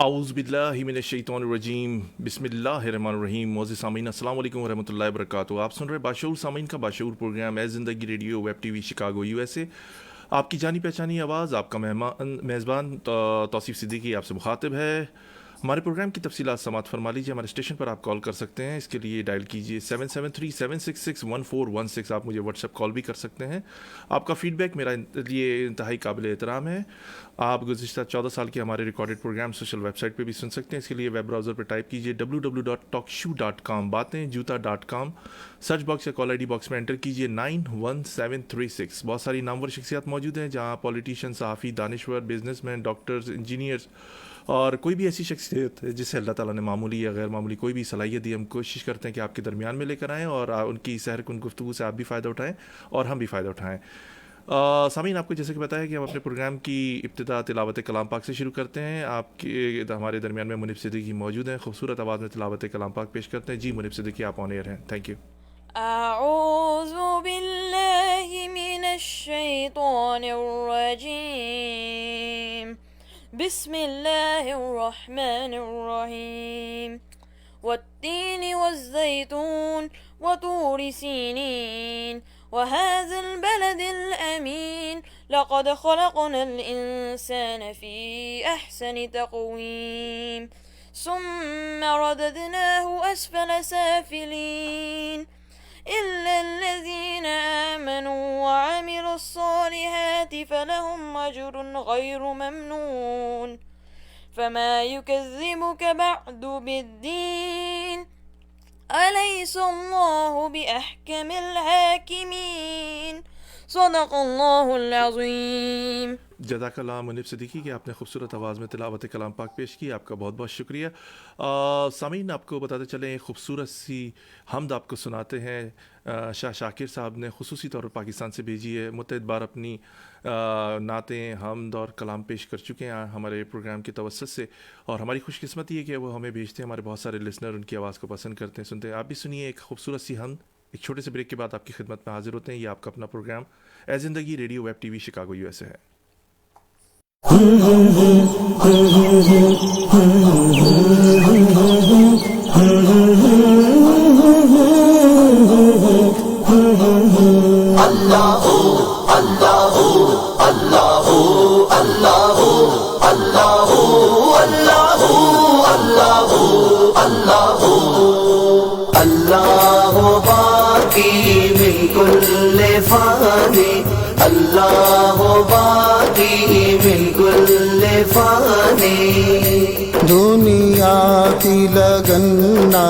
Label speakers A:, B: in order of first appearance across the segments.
A: اعوذ باللہ من الشیطان الرجیم بسم اللہ الرحمن الرحیم. معزز سامعین السلام علیکم ورحمۃ اللہ وبرکاتہ. آپ سن رہے باشعور سامعین کا باشعور پروگرام اے زندگی radio web T V Chicago U S A. آپ کی جانی پہچانی آواز آپ کا میزبان توصیف صدیقی آپ سے مخاطب ہے. ہمارے پروگرام کی تفصیلات سماعت فرما لیجیے. ہمارے اسٹیشن پر آپ کال کر سکتے ہیں. اس کے لیے ڈائل کیجیے 7737661416. آپ مجھے واٹس ایپ کال بھی کر سکتے ہیں. آپ کا فیڈ بیک میرا لیے انتہائی قابل احترام ہے. آپ گزشتہ 14 سال کے ہمارے recorded program social website پہ بھی سن سکتے ہیں. اس کے لیے ویب براؤزر پہ ٹائپ کیجیے www.talkshoe.com. باتیں جوتا.com. سرچ باکس یا کال آئی ڈی باکس میں انٹر کیجیے 91736. بہت ساری نامور شخصیات موجود ہیں جہاں پولیٹیشین، صحافی، دانشور، بزنس مین، ڈاکٹرز، انجینئرز اور کوئی بھی ایسی شخصیت جسے اللہ تعالیٰ نے معمولی یا غیر معمولی کوئی بھی صلاحیت دی. ہم کوشش کرتے ہیں کہ آپ کے درمیان میں لے کر آئیں اور ان کی سحر کن گفتگو سے آپ بھی فائدہ اٹھائیں اور ہم بھی فائدہ اٹھائیں. سامعین، آپ کو جیسے کہ بتایا کہ ہم اپنے پروگرام کی ابتدا تلاوت کلام پاک سے شروع کرتے ہیں. آپ کے ہمارے درمیان میں منیب صدیقی موجود ہیں. خوبصورت آواز میں تلاوت کلام پاک پیش کرتے ہیں. جی منیب صدیقی، آپ آن ایئر ہیں. Thank you.
B: اعوذ باللہ من الشیطان الرجیم. بسم اللہ الرحمن الرحیم. والتین والزیتون وطور سینین وهذا البلد الأمين لقد خلقنا الإنسان في أحسن تقويم ثم رددناه أسفل سافلين إلا الذين آمنوا وعملوا الصالحات فلهم أجر غير ممنون فما يكذبك بعد بالدين أليس الله بأحكم الحاكمين صدق اللہ العظیم.
A: جزاک اللہ منیب صدیقی کہ آپ نے خوبصورت آواز میں تلاوت کلام پاک پیش کی. آپ کا بہت بہت شکریہ. سامعین، آپ کو بتاتے چلیں خوبصورت سی حمد آپ کو سناتے ہیں. شاہ شاکر صاحب نے خصوصی طور پر پاکستان سے بھیجی ہے. متعدد بار اپنی نعتیں، حمد اور کلام پیش کر چکے ہیں ہمارے پروگرام کے توسط سے، اور ہماری خوش قسمتی ہے کہ وہ ہمیں بھیجتے ہیں. ہمارے بہت سارے لسنر ان کی آواز کو پسند کرتے ہیں، سنتے ہیں. آپ بھی سنیے ایک خوبصورت سی حمد. ایک چھوٹے سے بریک کے بعد آپ کی خدمت میں حاضر ہوتے ہیں. یہ آپ کا اپنا پروگرام اے زندگی radio web T V Chicago U S A ہے.
C: اللہ اللہ اللہ اللہ اللہ اللہ اللہ اللہ اللہ باقی من کل فانی اللہ باقی من کل فانی.
D: دنیا کی لگنا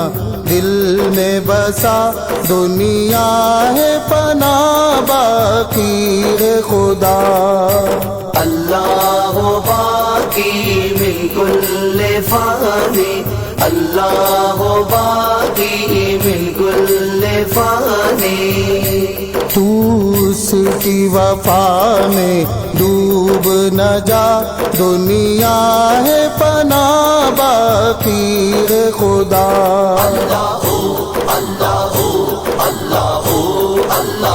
D: دل میں بسا، دنیا ہے پناہ باقی ہے خدا.
C: اللہ باقی من کل فانی اللہ باقی من کل فانی.
D: تو اس کی وفا میں ڈوب نہ جا، دنیا ہے پناہ باقی ہے خدا.
C: اللہ اللہ اللہ اللہ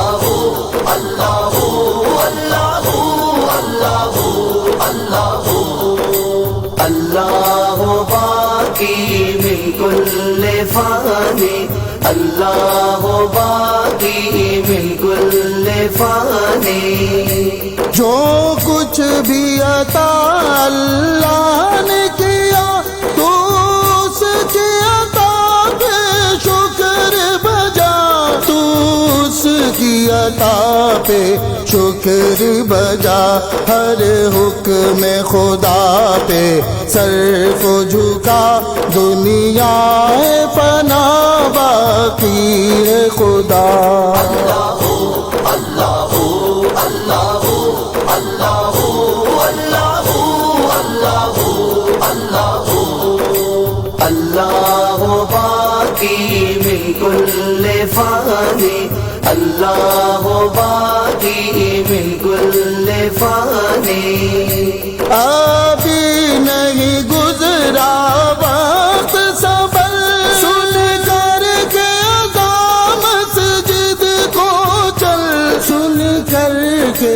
C: اللہ اللہ اللہ اللہ باقی من کل فانی اللہ باقی من کل فانی.
D: جو کچھ بھی عطا اللہ نے کیا تو اس کی عطا پہ شکر بجا، تو اس کی عطا پہ شکر بجا. ہر حکم خدا پہ سر کو جھکا، دنیا ہے پناہ باقی ہے خدا.
C: اللہ اللہ اللہ اللہ اللہ اللہ اللہ باقی من کل فانی اللہ باقی من کل فانی.
D: ابھی نہیں گزرا وقت سفر، سن کر کے اذان مسجد کو چل، سن کر کے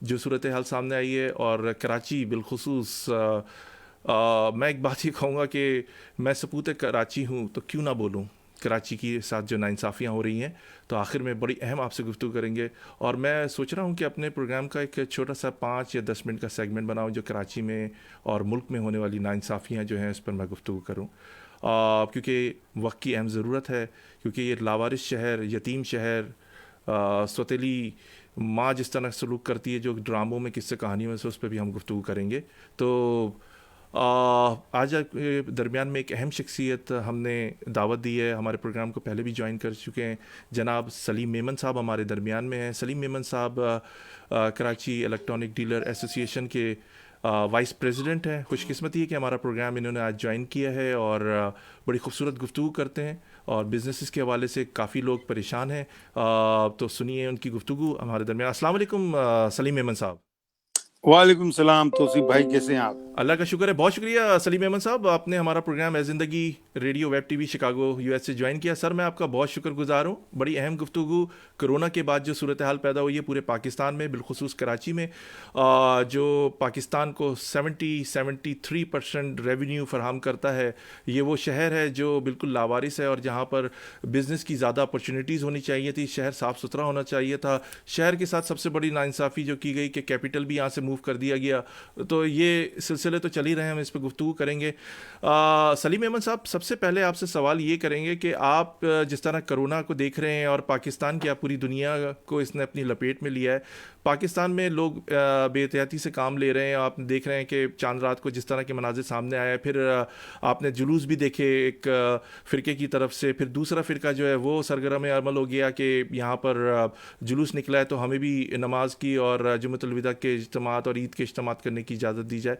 A: جو صورتحال سامنے آئی ہے، اور کراچی بالخصوص میں ایک بات یہ کہوں گا کہ میں سپوت کراچی ہوں تو کیوں نہ بولوں کراچی کے ساتھ جو ناانصافیاں ہو رہی ہیں، تو آخر میں بڑی اہم آپ سے گفتگو کریں گے. اور میں سوچ رہا ہوں کہ اپنے پروگرام کا ایک چھوٹا سا 5 یا 10 منٹ کا سیگمنٹ بناؤں جو کراچی میں اور ملک میں ہونے والی ناانصافیاں جو ہیں اس پر میں گفتگو کروں، کیونکہ وقت کی اہم ضرورت ہے، کیونکہ یہ لاوارث شہر، یتیم شہر، سوتیلی ماں جس طرح سلوک کرتی ہے جو ڈراموں میں قصے کہانیوں میں سے، اس پہ بھی ہم گفتگو کریں گے. تو آج کے درمیان میں ایک اہم شخصیت ہم نے دعوت دی ہے، ہمارے پروگرام کو پہلے بھی جوائن کر چکے ہیں. جناب سلیم میمن صاحب ہمارے درمیان میں ہیں. سلیم میمن صاحب کراچی الیکٹرانک ڈیلر ایسوسی ایشن کے وائس پریزیڈنٹ ہیں. خوش قسمتی ہے کہ ہمارا پروگرام انہوں نے آج جوائن کیا ہے، اور بڑی خوبصورت گفتگو کرتے ہیں، اور بزنسز کے حوالے سے کافی لوگ پریشان ہیں. تو سنیے ان کی گفتگو ہمارے درمیان. السلام علیکم سلیم میمن صاحب.
E: وعلیکم السلام توصیف بھائی، کیسے ہیں آپ؟
A: اللہ کا شکر ہے، بہت شکریہ سلیم احمد صاحب، آپ نے ہمارا پروگرام اے زندگی radio web T V Chicago U S سے جوائن کیا. سر میں آپ کا بہت شکر گزار ہوں. بڑی اہم گفتگو کرونا کے بعد جو صورتحال پیدا ہوئی ہے پورے پاکستان میں، بالخصوص کراچی میں، جو پاکستان کو 73% ریونیو فراہم کرتا ہے. یہ وہ شہر ہے جو بالکل لاوارث ہے، اور جہاں پر بزنس کی زیادہ اپرچونیٹیز ہونی چاہیے تھی. شہر صاف ستھرا ہونا چاہیے تھا. شہر کے ساتھ سب سے بڑی ناانصافی جو کی گئی کہ کیپٹل بھی یہاں سے موو کر دیا گیا. تو یہ سلسلے تو چل ہی رہے ہیں، ہم اس پہ گفتگو کریں گے. سلیم احمد صاحب، سب سے پہلے آپ سے سوال یہ کریں گے کہ آپ جس طرح کرونا کو دیکھ رہے ہیں، اور پاکستان کی پوری دنیا کو اس نے اپنی لپیٹ میں لیا ہے، پاکستان میں لوگ بے احتیاطی سے کام لے رہے ہیں. آپ دیکھ رہے ہیں کہ چاند رات کو جس طرح کے مناظر سامنے آیا ہے، پھر آپ نے جلوس بھی دیکھے ایک فرقے کی طرف سے، پھر دوسرا فرقہ جو ہے وہ سرگرم عمل ہو گیا کہ یہاں پر جلوس نکلا ہے تو ہمیں بھی نماز کی اور جمعۃ الوداع کے اجتماعات اور عید کے اجتماعات کرنے کی اجازت دی جائے.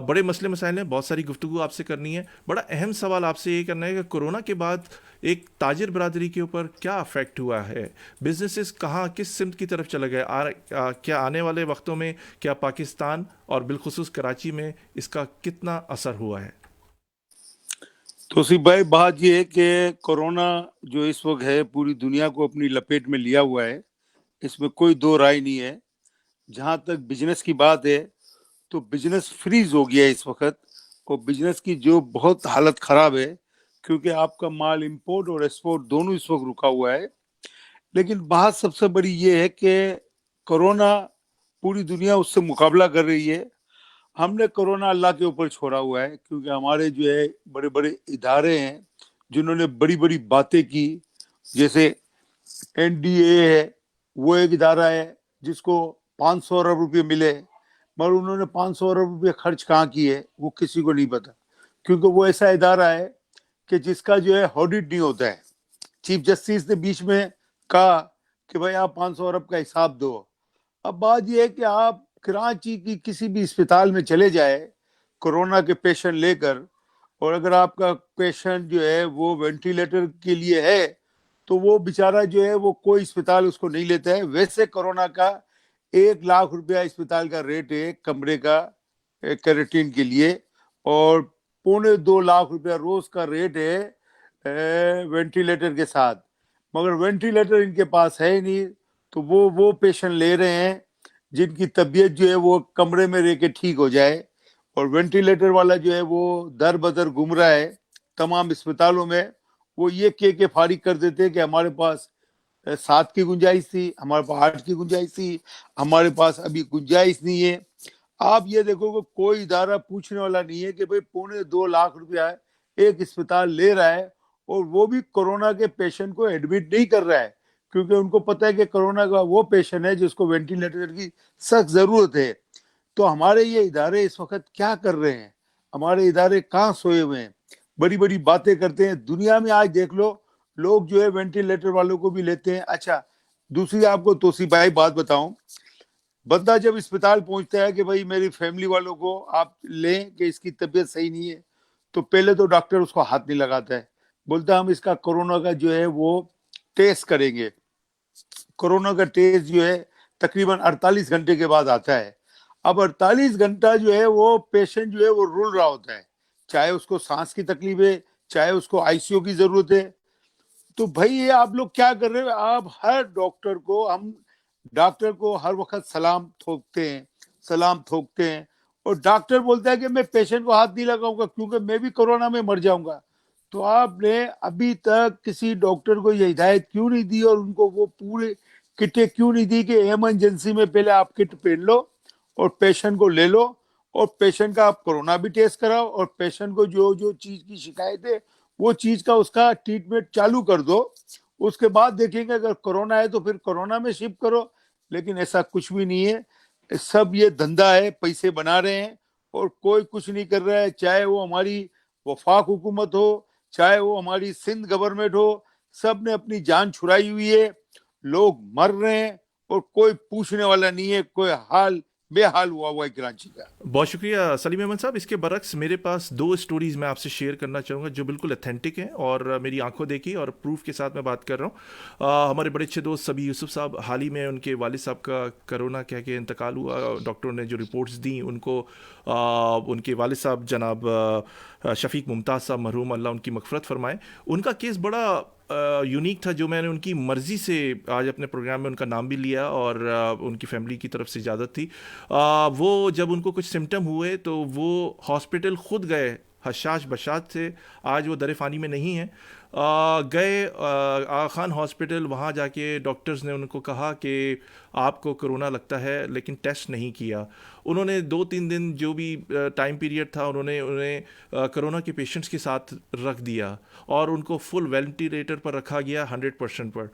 A: بڑے مسئلے مسائل ہیں، بہت ساری گفتگو آپ سے کرنی ہے. بڑا اہم سوال آپ سے یہ کرنا ہے کہ کرونا کے بعد ایک تاجر برادری کے اوپر کیا افیکٹ ہوا ہے؟ بزنسز کہاں کس سمت کی طرف چلے گئے؟ کیا آنے والے وقتوں میں کیا پاکستان اور بالخصوص کراچی میں اس کا کتنا اثر ہوا ہے؟
E: توصیف بھائی، بات یہ ہے کہ کورونا جو اس وقت ہے پوری دنیا کو اپنی لپیٹ میں لیا ہوا ہے، اس میں کوئی دو رائے نہیں ہے. جہاں تک بزنس کی بات ہے تو بزنس فریز ہو گیا ہے اس وقت، اور بزنس کی جو بہت حالت خراب ہے، کیونکہ آپ کا مال امپورٹ اور ایکسپورٹ دونوں اس وقت رکا ہوا ہے. لیکن بات سب سے بڑی یہ ہے کہ کورونا پوری دنیا اس سے مقابلہ کر رہی ہے. ہم نے کورونا اللہ کے اوپر چھوڑا ہوا ہے، کیونکہ ہمارے جو ہے بڑے بڑے ادارے ہیں جنہوں نے بڑی بڑی باتیں کی. جیسے NDA ہے، وہ ایک ادارہ ہے جس کو 500 ارب روپے ملے، مگر انہوں نے 500 ارب روپے خرچ کہاں کیے وہ کسی کو نہیں پتا، کیونکہ وہ ایسا ادارہ ہے کہ جس کا جو ہے آڈٹ نہیں ہوتا ہے. چیف جسٹس نے بیچ میں کہا کہ بھائی آپ 500 ارب کا حساب دو. اب بات یہ ہے کہ آپ کراچی کی کسی بھی اسپتال میں چلے جائے کورونا کے پیشنٹ لے کر، اور اگر آپ کا پیشنٹ جو ہے وہ وینٹیلیٹر کے لیے ہے تو وہ بیچارہ جو ہے وہ کوئی اسپتال اس کو نہیں لیتا ہے. ویسے کورونا کا 1 لاکھ روپیہ اسپتال کا ریٹ ہے کمرے کا کیرٹین کے لیے، اور 2.25 لاکھ روپیہ روز کا ریٹ ہے وینٹیلیٹر کے ساتھ. مگر وینٹیلیٹر ان کے پاس ہے ہی نہیں، تو وہ پیشنٹ لے رہے ہیں جن کی طبیعت جو ہے وہ کمرے میں رہ کے ٹھیک ہو جائے، اور وینٹیلیٹر والا جو ہے وہ در بدر گھوم رہا ہے تمام اسپتالوں میں. وہ یہ کہہ کے فارغ کر دیتے ہیں کہ ہمارے پاس 7 کی گنجائش تھی، ہمارے پاس 8 کی گنجائش تھی، ہمارے پاس ابھی گنجائش نہیں ہے. آپ یہ دیکھو کہ کوئی ادارہ پوچھنے والا نہیں ہے کہ بھئی 2.25 لاکھ روپیہ ایک اسپتال لے رہا ہے، اور وہ بھی کورونا کے پیشنٹ کو ایڈمٹ نہیں کر رہا ہے، کیونکہ ان کو پتہ ہے کہ کورونا کا وہ پیشنٹ ہے جس کو وینٹیلیٹر کی سخت ضرورت ہے. تو ہمارے یہ ادارے اس وقت کیا کر رہے ہیں؟ ہمارے ادارے کہاں سوئے ہوئے ہیں؟ بڑی بڑی باتیں کرتے ہیں. دنیا میں آج دیکھ لو لوگ جو ہے وینٹیلیٹر والوں کو بھی لیتے ہیں. اچھا، دوسری آپ کو توصیف بھائی بات بتاؤں، بندہ جب اسپتال پہنچتا ہے کہ بھائی میری فیملی والوں کو آپ لیں کہ اس کی طبیعت صحیح نہیں ہے، تو پہلے تو ڈاکٹر اس کو ہاتھ نہیں لگاتا ہے، بولتا ہے ہم اس کا کورونا کا جو ہے وہ ٹیسٹ کریں گے. کورونا کا ٹیسٹ جو ہے تقریباً 48 گھنٹے کے بعد آتا ہے. اب 48 گھنٹہ جو ہے وہ پیشنٹ جو ہے وہ رول رہا ہوتا ہے، چاہے اس کو سانس کی تکلیف ہے، چاہے اس کو ICU کی ضرورت ہے. تو بھائی یہ آپ لوگ کیا کر رہے ہو؟ آپ ہر ڈاکٹر کو ہم ڈاکٹر کو ہر وقت سلام ٹھوکتے ہیں اور ڈاکٹر بولتا ہے کہ میں پیشنٹ کو ہاتھ نہیں لگاؤں گا کیونکہ میں بھی کورونا میں مر جاؤں گا. تو آپ نے ابھی تک کسی ڈاکٹر کو یہ ہدایت کیوں نہیں دی اور ان کو وہ پورے کٹیں کیوں نہیں دی کہ ایمرجنسی میں پہلے آپ کٹ پہن لو اور پیشنٹ کو لے لو اور پیشنٹ کا آپ کورونا بھی ٹیسٹ کراؤ اور پیشنٹ کو جو جو چیز کی شکایت ہے وہ چیز کا اس کا ٹریٹمنٹ چالو کر دو. اس کے بعد دیکھیں گے اگر کورونا ہے تو پھر کورونا میں شفٹ کرو. لیکن ایسا کچھ بھی نہیں ہے. سب یہ دھندا ہے, پیسے بنا رہے ہیں اور کوئی کچھ نہیں کر رہا ہے. چاہے وہ ہماری وفاق حکومت ہو, چاہے وہ ہماری سندھ گورنمنٹ ہو, سب نے اپنی جان چھڑائی ہوئی ہے. لوگ مر رہے ہیں اور کوئی پوچھنے والا نہیں ہے. کوئی حال بے حال ہوا ہے کراچی کا.
A: بہت شکریہ سلیم احمد صاحب. اس کے برعکس میرے پاس 2 اسٹوریز میں آپ سے شیئر کرنا چاہوں گا جو بالکل اتھینٹک ہیں اور میری آنکھوں دیکھی اور پروف کے ساتھ میں بات کر رہا ہوں. ہمارے بڑے اچھے دوست سبی یوسف صاحب, حال ہی میں ان کے والد صاحب کا کرونا کہہ کے انتقال ہوا. ڈاکٹروں نے جو رپورٹس دیں ان کو ان کے والد صاحب جناب شفیق ممتاز صاحب مرحوم, اللہ ان کی مغفرت فرمائے, ان کا کیس بڑا یونیک تھا جو میں نے ان کی مرضی سے آج اپنے پروگرام میں ان کا نام بھی لیا اور ان کی فیملی کی طرف سے اجازت تھی. وہ جب ان کو کچھ سمٹم ہوئے تو وہ ہاسپٹل خود گئے, حشاش بشاش سے, آج وہ در فانی میں نہیں ہیں. گئے آغا خان ہاسپٹل, وہاں جا کے ڈاکٹرز نے ان کو کہا کہ آپ کو کرونا لگتا ہے لیکن ٹیسٹ نہیں کیا. انہوں نے 2-3 دن جو بھی ٹائم پیریڈ تھا انہیں کرونا کے پیشنٹس کے ساتھ رکھ دیا اور ان کو فل وینٹیلیٹر پر رکھا گیا 100% پر.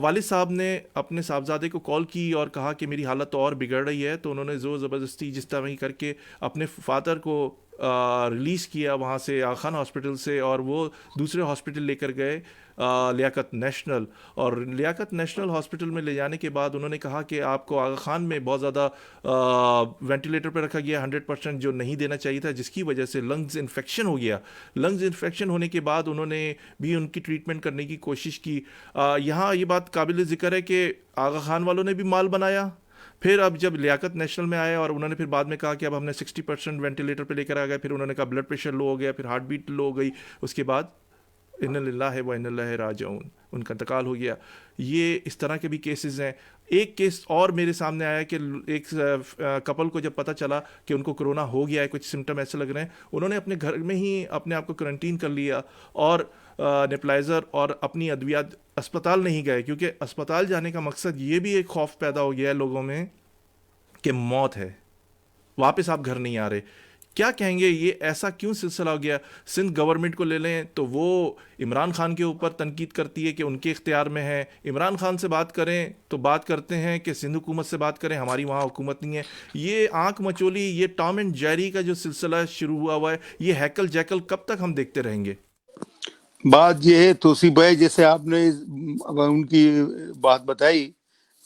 A: والد صاحب نے اپنے صاحبزادے کو کال کی اور کہا کہ میری حالت تو اور بگڑ رہی ہے, تو انہوں نے زور زبردستی جس طرح کر کے اپنے فادر کو ریلیز کیا وہاں سے آغا خان ہاسپٹل سے, اور وہ دوسرے ہاسپٹل لے کر گئے لیاقت نیشنل. اور لیاقت نیشنل ہاسپٹل میں لے جانے کے بعد انہوں نے کہا کہ آپ کو آغا خان میں بہت زیادہ وینٹیلیٹر پہ رکھا گیا 100% جو نہیں دینا چاہیے تھا, جس کی وجہ سے لنگز انفیکشن ہو گیا. لنگز انفیکشن ہونے کے بعد انہوں نے بھی ان کی ٹریٹمنٹ کرنے کی کوشش کی. یہاں یہ بات قابل ذکر ہے کہ آغا خان والوں نے بھی مال بنایا. پھر اب جب لیاقت نیشنل میں آئے اور انہوں نے پھر بعد میں کہا کہ اب ہم نے 60% وینٹیلیٹر پہ لے کر آ گئے, پھر انہوں نے کہا بلڈ پریشر لو ہو گیا, پھر ہارٹ بیٹ لو ہو گئی, اس کے بعد ان للہ و ان الیہ راجعون, ان کا انتقال ہو گیا. یہ اس طرح کے بھی کیسز ہیں. ایک کیس اور میرے سامنے آیا کہ ایک کپل کو جب پتہ چلا کہ ان کو کرونا ہو گیا ہے, کچھ سمٹم ایسے لگ رہے ہیں, انہوں نے اپنے گھر میں ہی اپنے آپ کو کرنٹین کر لیا اور نیپلائزر اور اپنی ادویات, اسپتال نہیں گئے, کیونکہ اسپتال جانے کا مقصد یہ بھی ایک خوف پیدا ہو گیا ہے لوگوں میں کہ موت ہے, واپس آپ گھر نہیں آ رہے. کیا کہیں گے یہ ایسا کیوں سلسلہ ہو گیا؟ سندھ گورنمنٹ کو لے لیں تو وہ عمران خان کے اوپر تنقید کرتی ہے کہ ان کے اختیار میں ہے. عمران خان سے بات کریں تو بات کرتے ہیں کہ سندھ حکومت سے بات کریں, ہماری وہاں حکومت نہیں ہے. یہ آنکھ مچولی, یہ ٹام اینڈ جیری کا جو سلسلہ شروع ہوا ہے, یہ ہیکل جیکل کب تک ہم دیکھتے رہیں گے؟
E: بات یہ ہے توصیف بھائی, جیسے آپ نے ان کی بات بتائی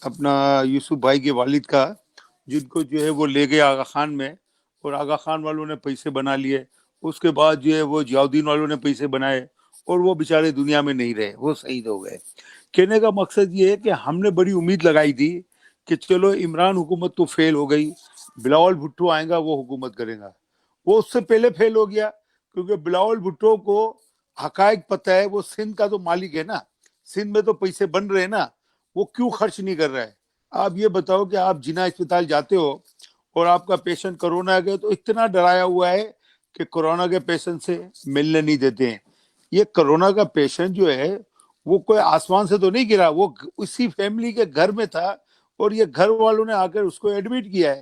E: اپنا یوسف بھائی کے والد کا, جن کو جو ہے وہ لے گئے آغا خان میں اور آغا خان والوں نے پیسے بنا لیے. اس کے بعد جو ہے وہ جیاؤدین والوں نے پیسے بنائے اور وہ بیچارے دنیا میں نہیں رہے, وہ شہید ہو گئے. کہنے کا مقصد یہ ہے کہ ہم نے بڑی امید لگائی تھی کہ چلو عمران حکومت تو فیل ہو گئی, بلاول بھٹو آئے گا وہ حکومت کرے گا. وہ اس سے پہلے فیل ہو گیا کیونکہ بلاول بھٹو کو حقائق پتہ ہے, وہ سندھ کا تو مالک ہے نا, سندھ میں تو پیسے بن رہے ہیں نا, وہ کیوں خرچ نہیں کر رہا ہے. آپ یہ بتاؤ کہ آپ جناح اسپتال جاتے ہو اور آپ کا پیشنٹ کرونا گئے تو اتنا ڈرایا ہوا ہے کہ کرونا کے پیشنٹ سے ملنے نہیں دیتے ہیں. یہ کرونا کا پیشنٹ جو ہے وہ کوئی آسمان سے تو نہیں گرا, وہ اسی فیملی کے گھر میں تھا اور یہ گھر والوں نے آ کر اس کو ایڈمٹ کیا ہے.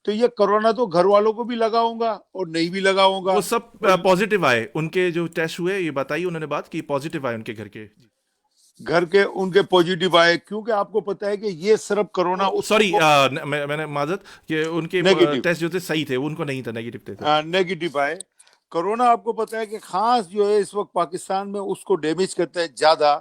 E: تو یہ کرونا تو گھر والوں کو بھی لگاؤں گا اور نہیں بھی لگاؤں گا.
A: وہ سب پازیٹیو آئے, ان کے جو ٹیسٹ ہوئے, یہ بتائی انہوں نے بات کی, پازیٹیو آئے ان کے گھر کے,
E: گھر کے ان کے پوزیٹیو آئے, کیونکہ آپ کو پتا ہے کہ یہ صرف کرونا
A: سوری میں نے معذرت کہ ان کے ٹیسٹ جو تھے صحیح تھے, ان کو نہیں تھا, نیگیٹو تھے,
E: نیگیٹو آئے. کرونا آپ کو پتا ہے کہ خاص جو ہے اس وقت پاکستان میں اس کو ڈیمیج کرتا ہے زیادہ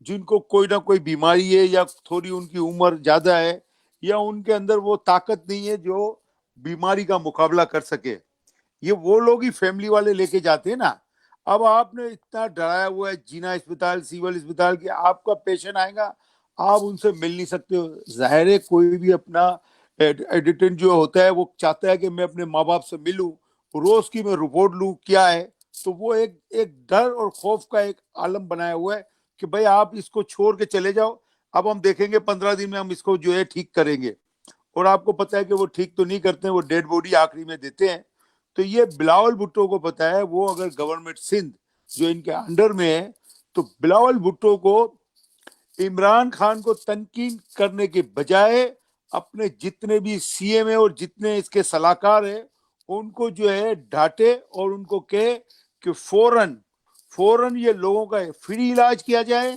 E: جن کو کوئی نہ کوئی بیماری ہے یا تھوڑی ان کی عمر زیادہ ہے یا ان کے اندر وہ طاقت نہیں ہے جو بیماری کا مقابلہ کر سکے. یہ وہ لوگ ہی فیملی والے لے کے جاتے ہیں نا. اب آپ نے اتنا ڈرایا ہوا ہے جناح اسپتال, سیول اسپتال کہ آپ کا پیشنٹ آئے گا آپ ان سے مل نہیں سکتے ہو. ظاہر ہے کوئی بھی اپنا ایڈیٹنٹ جو ہوتا ہے وہ چاہتا ہے کہ میں اپنے ماں باپ سے ملوں, روز کی میں رپورٹ لوں کیا ہے. تو وہ ایک ڈر اور خوف کا ایک عالم بنایا ہوا ہے کہ بھائی آپ اس کو چھوڑ کے چلے جاؤ. اب ہم دیکھیں گے 15 دن میں ہم اس کو جو ہے ٹھیک کریں گے. اور آپ کو پتا ہے کہ وہ ٹھیک تو نہیں کرتے ہیں, وہ ڈیڈ باڈی آخری میں دیتے ہیں. تو یہ بلاول بھٹو کو پتا ہے, وہ اگر گورنمنٹ سندھ جو ان کے انڈر میں ہے, تو بلاول بھٹو کو عمران خان کو تنقید کرنے کے بجائے اپنے جتنے بھی سی ایم اے اور جتنے اس کے صلاحکار ہیں ان کو جو ہے ڈانٹے اور ان کو کہے کہ فوراً یہ لوگوں کا فری علاج کیا جائے,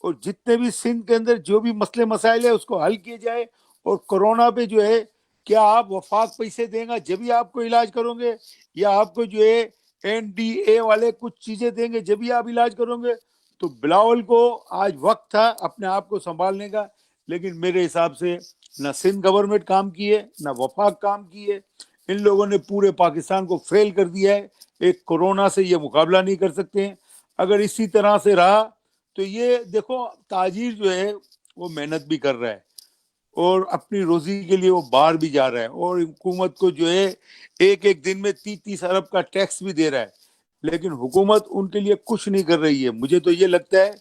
E: اور جتنے بھی سندھ کے اندر جو بھی مسئلے مسائل ہے اس کو حل کیے جائے. اور کورونا پہ جو ہے کیا آپ وفاق پیسے دیں گا جبھی آپ کو علاج کرو گے, یا آپ کو جو ہے NDA والے کچھ چیزیں دیں گے جبھی آپ علاج کرو گے؟ تو بلاول کو آج وقت تھا اپنے آپ کو سنبھالنے کا, لیکن میرے حساب سے نہ سندھ گورنمنٹ کام کی ہے نہ وفاق کام کی ہے. ان لوگوں نے پورے پاکستان کو فیل کر دیا ہے. ایک کورونا سے یہ مقابلہ نہیں کر سکتے ہیں. اگر اسی طرح سے رہا تو یہ دیکھو تاجر جو ہے وہ محنت بھی کر رہا ہے اور اپنی روزی کے لیے وہ باہر بھی جا رہا ہے, اور حکومت کو جو ہے ایک دن میں 30 ارب کا ٹیکس بھی دے رہا ہے, لیکن حکومت ان کے لیے کچھ نہیں کر رہی ہے. مجھے تو یہ لگتا ہے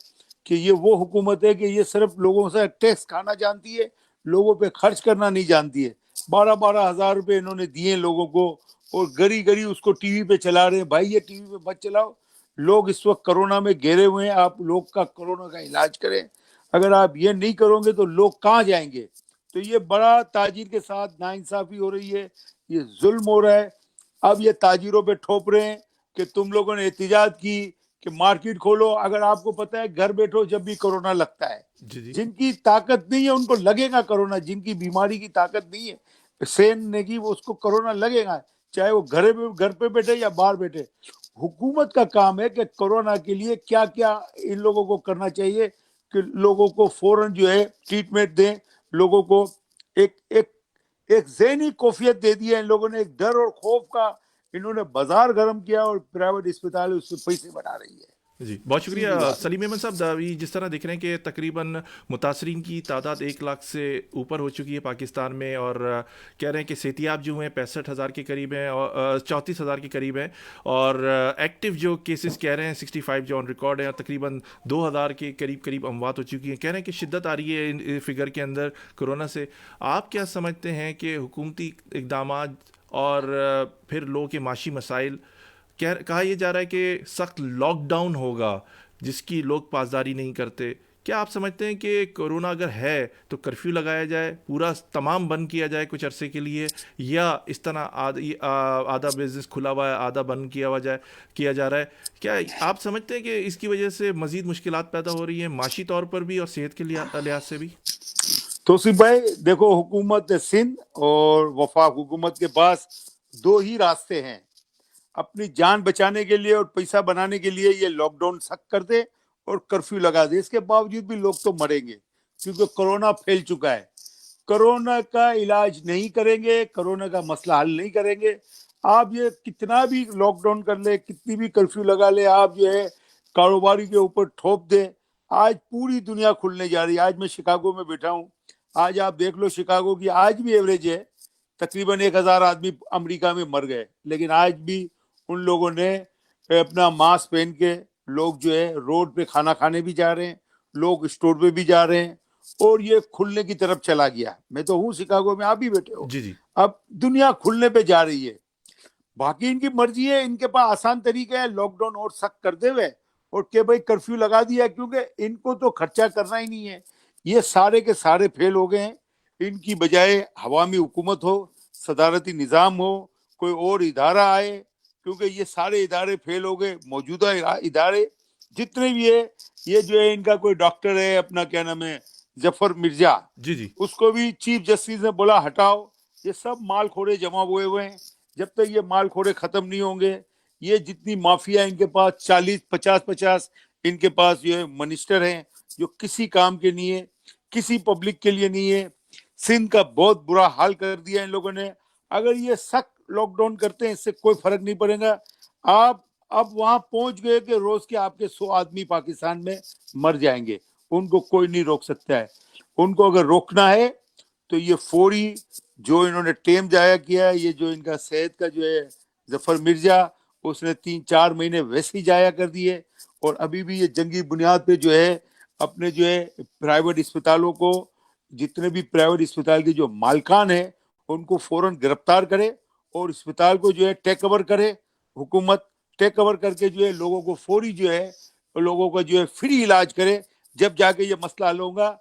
E: کہ یہ وہ حکومت ہے کہ یہ صرف لوگوں سے ٹیکس کھانا جانتی ہے, لوگوں پہ خرچ کرنا نہیں جانتی ہے. 12,000 روپے انہوں نے دیے لوگوں کو, اور گری گری اس کو ٹی وی پہ چلا رہے ہیں. بھائی یہ ٹی وی پہ مت چلاؤ, لوگ اس وقت کرونا میں گھیرے ہوئے ہیں, آپ لوگ کا کرونا کا علاج کریں. اگر آپ یہ نہیں کرو گے تو لوگ کہاں جائیں گے؟ تو یہ بڑا تاجر کے ساتھ ناانصافی ہو رہی ہے, یہ ظلم ہو رہا ہے. اب یہ تاجروں پہ ٹھوپ رہے ہیں کہ تم لوگوں نے احتجاج کی کہ مارکیٹ کھولو. اگر آپ کو پتا ہے گھر بیٹھو جب بھی کورونا لگتا ہے,
A: جی جی
E: جن کی طاقت نہیں ہے ان کو لگے گا کورونا, جن کی بیماری کی طاقت نہیں ہے سہنے کی وہ اس کو کورونا لگے گا, چاہے وہ گھر پہ بیٹھے یا باہر بیٹھے. حکومت کا کام ہے کہ کورونا کے لیے کیا کیا ان لوگوں کو کرنا چاہیے کہ لوگوں کو فوراً جو ہے ٹریٹمنٹ دیں, لوگوں کو ایک ایک ایک ذہنی کوفیت دے دی ہے. ان لوگوں نے ایک ڈر اور خوف کا انہوں نے بازار گرم کیا, اور پرائیویٹ اسپتال اس سے پیسے بنا رہی ہے.
A: جی بہت شکریہ
E: سیدھی بات ہے.
A: سلیم احمد صاحب. داوی جس طرح دیکھ رہے ہیں کہ تقریباً متاثرین کی تعداد 1 لاکھ سے اوپر ہو چکی ہے پاکستان میں, اور کہہ رہے ہیں کہ صحتیاب جو ہیں 65,000 کے قریب ہیں, اور 34,000 کے قریب ہیں, اور ایکٹیو جو کیسز کہہ رہے ہیں 65 جو آن ریکارڈ ہیں, اور تقریباً 2,000 کے قریب اموات ہو چکی ہیں. کہہ رہے ہیں کہ شدت آ رہی ہے ان فگر کے اندر کورونا سے. آپ کیا سمجھتے ہیں کہ حکومتی اقدامات اور پھر لوگوں کے معاشی مسائل, کہا یہ جا رہا ہے کہ سخت لاک ڈاؤن ہوگا جس کی لوگ پاسداری نہیں کرتے, کیا آپ سمجھتے ہیں کہ کورونا اگر ہے تو کرفیو لگایا جائے, پورا تمام بند کیا جائے کچھ عرصے کے لیے, یا اس طرح آدھا بزنس کھلا ہوا ہے آدھا بند کیا جا رہا ہے؟ کیا آپ سمجھتے ہیں کہ اس کی وجہ سے مزید مشکلات پیدا ہو رہی ہیں معاشی طور پر بھی اور صحت کے لحاظ سے بھی؟
E: توصیف بھائی دیکھو, حکومت سندھ اور وفاق حکومت کے پاس 2 ہی راستے ہیں. اپنی جان بچانے کے لیے اور پیسہ بنانے کے لیے یہ لاک ڈاؤن سخت کر دے اور کرفیو لگا دے. اس کے باوجود بھی لوگ تو مریں گے کیونکہ کورونا پھیل چکا ہے. کورونا کا علاج نہیں کریں گے, کورونا کا مسئلہ حل نہیں کریں گے. آپ یہ کتنا بھی لاک ڈاؤن کر لے, کتنی بھی کرفیو لگا لے, آپ جو ہے کاروباری کے اوپر ٹھوپ دے. آج پوری دنیا کھلنے جا رہی ہے. آج میں شکاگو میں بیٹھا ہوں, آج آپ دیکھ لو شکاگو کی آج بھی ایوریج ہے تقریباً 1,000 آدمی امریکہ میں مر گئے, لیکن آج بھی ان لوگوں نے اپنا ماسک پہن کے لوگ جو ہے روڈ پہ کھانا کھانے بھی جا رہے ہیں, لوگ اسٹور پہ بھی جا رہے ہیں, اور یہ کھلنے کی طرف چلا گیا. میں تو ہوں شکاگو میں, آپ بھی بیٹھے ہو.
A: جی جی
E: اب دنیا کھلنے پہ جا رہی ہے. باقی ان کی مرضی ہے, ان کے پاس آسان طریقہ ہے لاک ڈاؤن اور سخت کر دے ہوئے, اور کہ بھائی کرفیو لگا دیا, کیونکہ ان کو تو خرچہ کرنا ہی نہیں ہے. یہ سارے کے سارے فیل ہو گئے ہیں. ان کی بجائے عوامی حکومت ہو, صدارتی نظام ہو, کوئی اور ادارہ آئے, کیونکہ یہ سارے ادارے فیل ہو گئے. موجودہ ادارے جتنے بھی ہے, یہ جو ہے ان کا کوئی ڈاکٹر ہے اپنا کیا نام ہے ظفر مرزا,
A: جی جی
E: اس کو بھی چیف جسٹس نے بولا ہٹاؤ. یہ سب مال کھوڑے جمع ہوئے ہیں. جب تک یہ مال کھوڑے ختم نہیں ہوں گے, یہ جتنی مافیا ان کے پاس 40-50 ان کے پاس جو ہے منسٹر ہیں جو کسی کام کے نہیں ہے, کسی پبلک کے لیے نہیں ہے. سندھ کا بہت برا حال کر دیا ان لوگوں نے. اگر یہ سخت لاک ڈاؤن کرتے ہیں اس سے کوئی فرق نہیں پڑے گا. آپ اب وہاں پہنچ گئے کہ روز کے آپ کے 100 آدمی پاکستان میں مر جائیں گے, ان کو کوئی نہیں روک سکتا ہے. ان کو اگر روکنا ہے تو یہ فوری جو انہوں نے ٹیم ضائع کیا ہے, یہ جو ان کا صحت کا جو ہے ظفر مرزا, اس نے 3-4 مہینے ویسے ہی ضائع کر دیے, اور ابھی بھی یہ جنگی بنیاد پہ جو ہے اپنے جو ہے پرائیویٹ اسپتالوں کو، جتنے بھی پرائیویٹ اسپتال کے جو مالکان ہیں ان کو فوراً گرفتار کرے اور اسپتال کو جو ہے ٹیک اوور کرے، حکومت ٹیک اوور کر کے جو ہے لوگوں کو فوری جو ہے لوگوں کا جو ہے فری علاج کرے، جب جا کے یہ مسئلہ حل ہوگا۔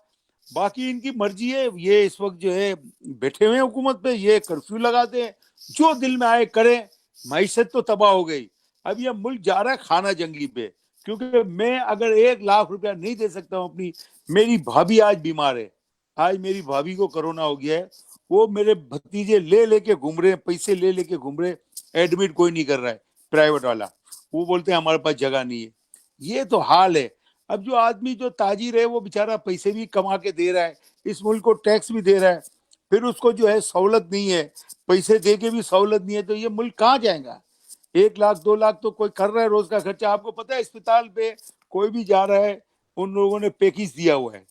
E: باقی ان کی مرضی ہے، یہ اس وقت جو ہے بیٹھے ہوئے ہیں حکومت پہ، یہ کرفیو لگاتے ہیں، جو دل میں آئے کریں۔ معیشت تو تباہ ہو گئی، اب یہ ملک جا رہا ہے خانہ جنگلی پہ، کیونکہ میں اگر 1 لاکھ روپیہ نہیں دے سکتا ہوں اپنی، میری بھابھی آج بیمار ہے، آج میری بھابھی کو کرونا ہو گیا ہے، وہ میرے بھتیجے لے لے کے گھوم رہے ہیں، پیسے لے لے کے گھوم رہے ہیں، ایڈمٹ کوئی نہیں کر رہا ہے پرائیویٹ والا، وہ بولتے ہیں ہمارے پاس جگہ نہیں ہے۔ یہ تو حال ہے۔ اب جو آدمی جو تاجر ہے وہ بیچارہ پیسے بھی کما کے دے رہا ہے، اس ملک کو ٹیکس بھی دے رہا ہے، پھر اس کو جو ہے سہولت نہیں ہے، پیسے دے کے بھی سہولت نہیں ہے، تو یہ ملک کہاں جائے گا؟ 1 لاکھ 2 لاکھ تو کوئی کر رہا ہے روز کا خرچہ۔ آپ کو پتا ہے اسپتال پہ کوئی بھی جا رہا ہے، ان لوگوں نے پیکیج دیا ہوا ہے،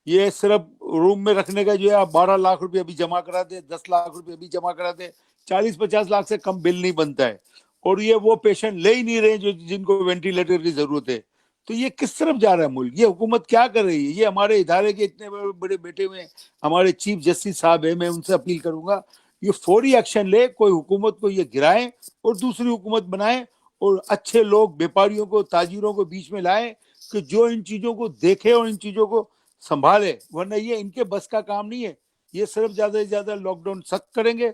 E: یہ صرف روم میں رکھنے کا جو ہے آپ 12 لاکھ روپے ابھی جمع کرا دیں، 10 لاکھ روپے ابھی جمع کرا دیں، 40-50 لاکھ سے کم بل نہیں بنتا ہے، اور یہ وہ پیشنٹ لے ہی نہیں رہے جو جن کو وینٹیلیٹر کی ضرورت ہے۔ تو یہ کس طرف جا رہا ہے ملک؟ یہ حکومت کیا کر رہی ہے؟ یہ ہمارے ادارے کے اتنے بڑے بڑے بیٹے ہوئے ہیں، ہمارے چیف جسٹس صاحب ہیں، میں ان سے اپیل کروں گا یہ فوری ایکشن لے، کوئی حکومت کو یہ گرائیں اور دوسری حکومت بنائیں، اور اچھے لوگ بیپاریوں کو، تاجروں کو بیچ میں لائیں کہ جو ان چیزوں کو دیکھے اور ان چیزوں کو سنبھالے، ورنہ یہ ان کے بس کا کام نہیں ہے۔ یہ صرف زیادہ سے زیادہ لاک ڈاؤن سخت کریں گے۔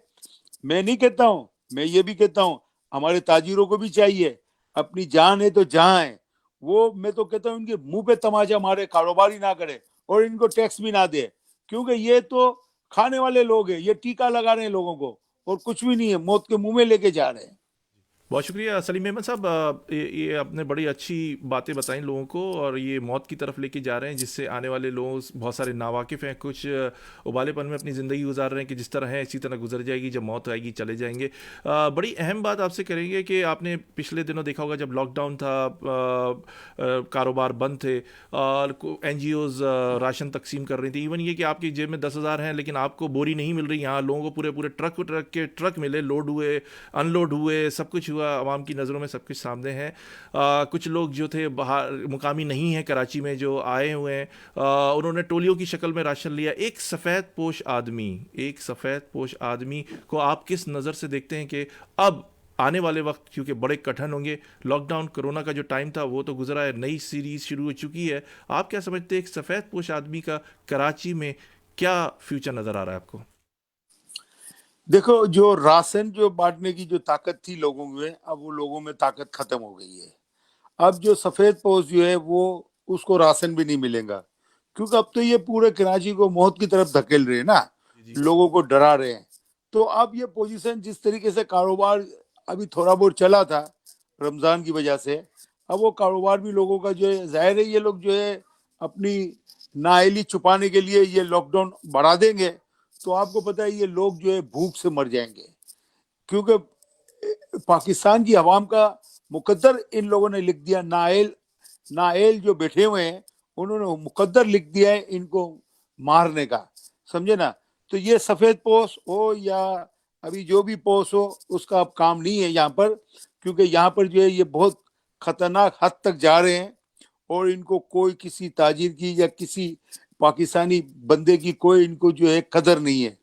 E: میں نہیں کہتا ہوں، میں یہ بھی کہتا ہوں ہمارے تاجروں کو بھی چاہیے، اپنی جان ہے تو جہاں ہے، وہ میں تو کہتا ہوں ان کے منہ پہ تماچا مارے، کاروبار ہی نہ کرے اور ان کو ٹیکس بھی نہ دے، کیونکہ یہ تو کھانے والے لوگ ہیں، یہ ٹیکہ لگا رہے ہیں لوگوں کو اور کچھ بھی نہیں ہے، موت کے منہ میں لے کے جا رہے ہیں۔
A: بہت شکریہ سلیم احمد صاحب، یہ آپ نے بڑی اچھی باتیں بتائیں لوگوں کو، اور یہ موت کی طرف لے کے جا رہے ہیں، جس سے آنے والے لوگ بہت سارے ناواقف ہیں، کچھ ابالے پن میں اپنی زندگی گزار رہے ہیں کہ جس طرح ہے اسی طرح گزر جائے گی، جب موت آئے گی چلے جائیں گے۔ بڑی اہم بات آپ سے کریں گے کہ آپ نے پچھلے دنوں دیکھا ہوگا جب لاک ڈاؤن تھا، کاروبار بند تھے، اور این جی اوز راشن تقسیم کر رہی تھی، ایون یہ کہ آپ کی جیب میں 10,000 ہیں لیکن آپ کو بوری نہیں مل رہی، یہاں لوگوں کو پورے پورے ٹرک کے ٹرک ملے، لوڈ ہوئے، ان لوڈ ہوئے، سب کچھ ہوا، عوام کی نظروں میں سب کچھ سامنے ہے۔ کچھ لوگ جو تھے باہر مقامی نہیں ہیں کراچی میں، جو آئے ہوئے ہیں، انہوں نے ٹولیوں کی شکل میں راشن لیا۔ ایک سفید پوش آدمی کو آپ کس نظر سے دیکھتے ہیں کہ اب آنے والے وقت کیونکہ بڑے کٹھن ہوں گے، لاک ڈاؤن کرونا کا جو ٹائم تھا وہ تو گزرا ہے، نئی سیریز شروع ہو چکی ہے، آپ کیا سمجھتے ہیں ایک سفید پوش آدمی کا کراچی میں کیا فیوچر نظر آ رہا ہے آپ کو؟
E: دیکھو، جو راشن جو بانٹنے کی جو طاقت تھی لوگوں میں، اب وہ لوگوں میں طاقت ختم ہو گئی ہے۔ اب جو سفید پوش جو ہے وہ اس کو راشن بھی نہیں ملے گا، کیونکہ اب تو یہ پورے کراچی کو موت کی طرف دھکیل رہے ہیں نا، لوگوں کو ڈرا رہے ہیں۔ تو اب یہ پوزیشن جس طریقے سے کاروبار ابھی تھوڑا بہت چلا تھا رمضان کی وجہ سے، اب وہ کاروبار بھی لوگوں کا جو ہے، ظاہر ہے یہ لوگ جو ہے اپنی نااہلی چھپانے کے لیے یہ لاک ڈاؤن بڑھا دیں گے، تو آپ کو پتہ ہے یہ لوگ جو ہے بھوک سے مر جائیں گے، کیونکہ پاکستان کی عوام کا مقدر ان لوگوں نے لکھ دیا، نااہل جو بیٹھے ہوئے ہیں انہوں نے مقدر لکھ دیا ہے ان کو مارنے کا، سمجھے نا۔ تو یہ سفید پوش ہو یا ابھی جو بھی پوش ہو، اس کا اب کام نہیں ہے یہاں پر، کیونکہ یہاں پر جو ہے یہ بہت خطرناک حد تک جا رہے ہیں، اور ان کو کوئی کسی تاجر کی یا کسی پاکستانی بندے کی کوئی ان کو جو ہے قدر نہیں ہے۔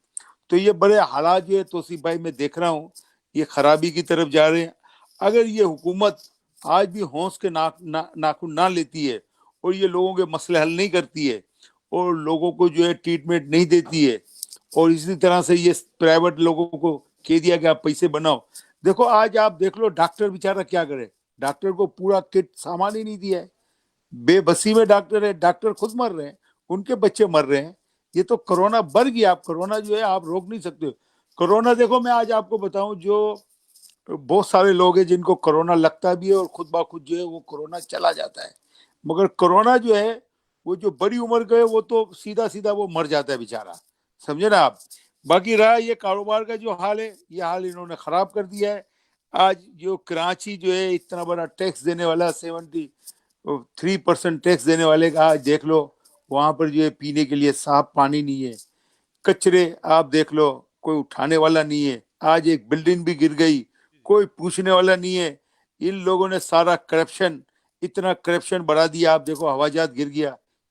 E: تو یہ بڑے حالات جو ہے توصیف بھائی میں دیکھ رہا ہوں، یہ خرابی کی طرف جا رہے ہیں۔ اگر یہ حکومت آج بھی ہونس کے ناخن نہ لیتی ہے اور یہ لوگوں کے مسئلے حل نہیں کرتی ہے اور لوگوں کو جو ہے ٹریٹمنٹ نہیں دیتی ہے، اور اسی طرح سے یہ پرائیویٹ لوگوں کو کہہ دیا کہ آپ پیسے بناؤ، دیکھو آج آپ دیکھ لو ڈاکٹر بیچارہ کیا کرے، ڈاکٹر کو پورا کٹ سامان ہی نہیں دیا ہے، بے بسی میں ڈاکٹر ہے، ڈاکٹر خود مر رہے ہیں، ان کے بچے مر رہے ہیں۔ یہ تو کرونا بڑھ گیا، آپ کرونا جو ہے آپ روک نہیں سکتے۔ کرونا دیکھو، میں آج آپ کو بتاؤں، جو بہت سارے لوگ ہیں جن کو کرونا لگتا بھی ہے اور خود بخود جو ہے وہ کرونا چلا جاتا ہے، مگر کرونا جو ہے وہ جو بڑی عمر کا ہے وہ تو سیدھا وہ مر جاتا ہے بیچارہ، سمجھے نا آپ۔ باقی رہا یہ کاروبار کا جو حال ہے، یہ حال انہوں نے خراب کر دیا ہے۔ آج جو کراچی جو ہے اتنا بڑا ٹیکس دینے والا، 73% ٹیکس دینے والے کا، آج دیکھ لو وہاں پر جو ہے پینے کے لیے صاف پانی نہیں ہے، کچرے آپ دیکھ لو کوئی اٹھانے والا نہیں ہے، آج ایک بلڈنگ بھی گر گئی کوئی پوچھنے والا نہیں ہے۔ ان لوگوں نے سارا کرپشن، اتنا کرپشن بڑھا دیا، آپ دیکھو ہوا جہاز گر گیا،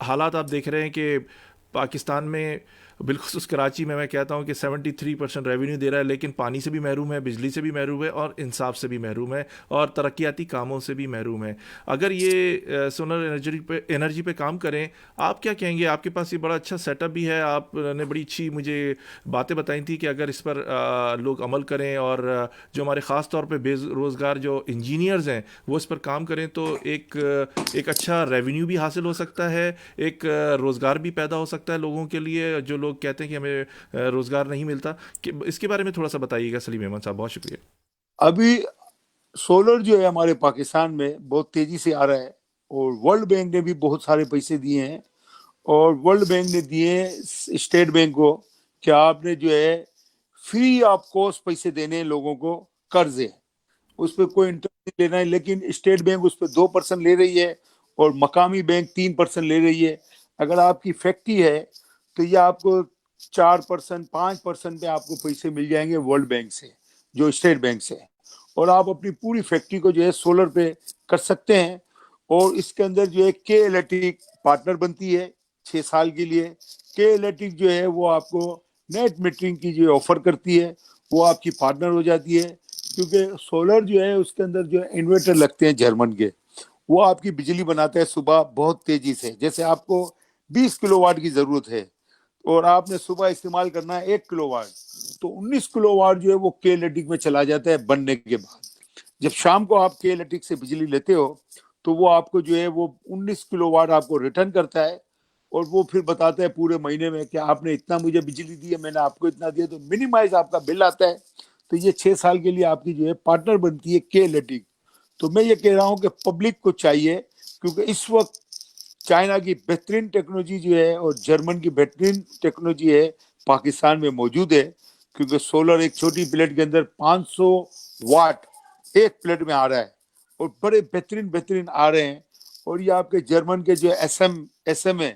A: حالات آپ دیکھ رہے ہیں کہ پاکستان میں بالخصوص کراچی میں کہتا ہوں کہ 73% ریونیو دے رہا ہے، لیکن پانی سے بھی محروم ہے، بجلی سے بھی محروم ہے، اور انصاف سے بھی محروم ہے، اور ترقیاتی کاموں سے بھی محروم ہے. اگر یہ سولر انرجی پہ کام کریں، آپ کیا کہیں گے؟ آپ کے پاس یہ بڑا اچھا سیٹ اپ بھی ہے، آپ نے بڑی اچھی مجھے باتیں بتائی تھیں کہ اگر اس پر لوگ عمل کریں، اور جو ہمارے خاص طور پہ بے روزگار جو انجینئرز ہیں وہ اس پر کام کریں، تو ایک اچھا ریونیو بھی حاصل ہو سکتا ہے، ایک روزگار بھی پیدا ہو سکتا ہے لوگوں کے لیے جو لوگ کہتے ہیں کہ ہمیں روزگار نہیں ملتا. کہ اس کے بارے میں تھوڑا سا بتائیے گا سلیم احمد صاحب. بہت شکریہ.
E: ابھی سولر جو ہے ہمارے پاکستان میں بہت تیزی سے آ رہا ہے، اور ورلڈ بینک نے بھی بہت سارے پیسے دیے ہیں، اور ورلڈ بینک نے دیے ہیں اسٹیٹ بینک کو کہ آپ نے جو ہے فری آف کاسٹ پیسے دینے ہیں لوگوں کو، قرض ہے، اس پہ کوئی انٹرسٹ نہیں لینا ہے، لیکن اسٹیٹ بینک اس پہ 2% لے رہی ہے، اور مقامی بینک 3% لے رہی ہے. اگر آپ کی فیکٹری ہے تو یہ آپ کو 4% 5% پہ آپ کو پیسے مل جائیں گے ورلڈ بینک سے، جو اسٹیٹ بینک سے، اور آپ اپنی پوری فیکٹری کو جو ہے سولر پہ کر سکتے ہیں. اور اس کے اندر جو ہے کے الیکٹرک پارٹنر بنتی ہے 6 سال کے لیے. کے الیکٹرک جو ہے وہ آپ کو نیٹ میٹرنگ کی جو آفر کرتی ہے، وہ آپ کی پارٹنر ہو جاتی ہے، کیونکہ سولر جو ہے اس کے اندر جو ہے انورٹر لگتے ہیں جرمن کے، وہ آپ کی بجلی بناتا ہے صبح بہت تیزی سے. جیسے آپ کو 20 کلو واٹ کی ضرورت ہے، اور آپ نے صبح استعمال کرنا ہے 1 کلو واٹ، تو 19 کلو واٹ جو ہے وہ کے الیکٹرک میں چلا جاتا ہے بننے کے بعد. جب شام کو آپ کے الیکٹرک سے بجلی لیتے ہو تو وہ آپ کو جو ہے وہ 19 کلو واٹ آپ کو ریٹرن کرتا ہے، اور وہ پھر بتاتا ہے پورے مہینے میں کہ آپ نے اتنا مجھے بجلی دی ہے، میں نے آپ کو اتنا دیا، تو منیمائز آپ کا بل آتا ہے. تو یہ 6 سال کے لیے آپ کی جو ہے پارٹنر بنتی ہے کے الیکٹرک. تو میں یہ کہہ رہا ہوں کہ پبلک کو چاہیے، کیونکہ اس وقت چائنا کی بہترین ٹیکنالوجی جو ہے اور جرمن کی بہترین ٹیکنالوجی ہے پاکستان میں موجود ہے، کیونکہ سولر ایک چھوٹی پلیٹ کے اندر 500 واٹ ایک پلیٹ میں آ رہا ہے، اور بڑے بہترین آ رہے ہیں. اور یہ آپ کے جرمن کے جو ایس ایم ہے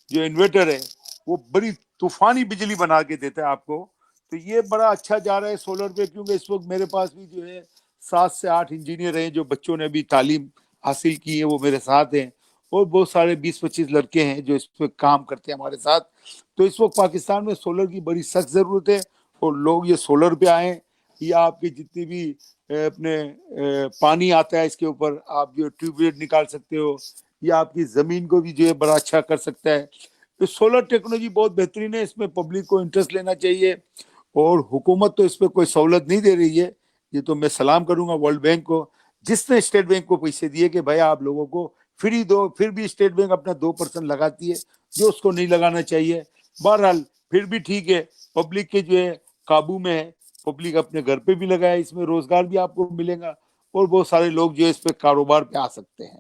E: جو انورٹر ہے، وہ بڑی طوفانی بجلی بنا کے دیتا ہے آپ کو. تو یہ بڑا اچھا جا رہا ہے سولر پہ، کیونکہ اس وقت میرے پاس بھی جو ہے 7 سے 8 انجینئر ہیں جو بچوں نے بھی تعلیم حاصل کی ہے، وہ میرے ساتھ ہیں، اور بہت سارے 20-25 لڑکے ہیں جو اس پہ کام کرتے ہیں ہمارے ساتھ. تو اس وقت پاکستان میں سولر کی بڑی سخت ضرورت ہے، اور لوگ یہ سولر پہ آئیں. یہ آپ کی جتنی بھی اپنے پانی آتا ہے اس کے اوپر آپ جو ٹیوب ویل نکال سکتے ہو، یہ آپ کی زمین کو بھی جو ہے بڑا اچھا کر سکتا ہے. تو سولر ٹیکنالوجی بہت بہترین ہے، اس میں پبلک کو انٹرسٹ لینا چاہیے. اور حکومت تو اس پہ کوئی سہولت نہیں دے رہی ہے. یہ تو میں سلام کروں گا ورلڈ بینک کو، جس نے اسٹیٹ بینک کو پیسے دیے کہ بھائی آپ لوگوں کو فری دو، پھر بھی اسٹیٹ بینک اپنا 2% لگاتی ہے جو اس کو نہیں لگانا چاہیے. بہرحال پھر بھی ٹھیک ہے، پبلک کے جو ہے قابو میں ہے، پبلک اپنے گھر پہ بھی لگائے، اس میں روزگار بھی آپ کو ملے گا، اور بہت سارے لوگ جو ہے اس پہ کاروبار پہ آ سکتے ہیں.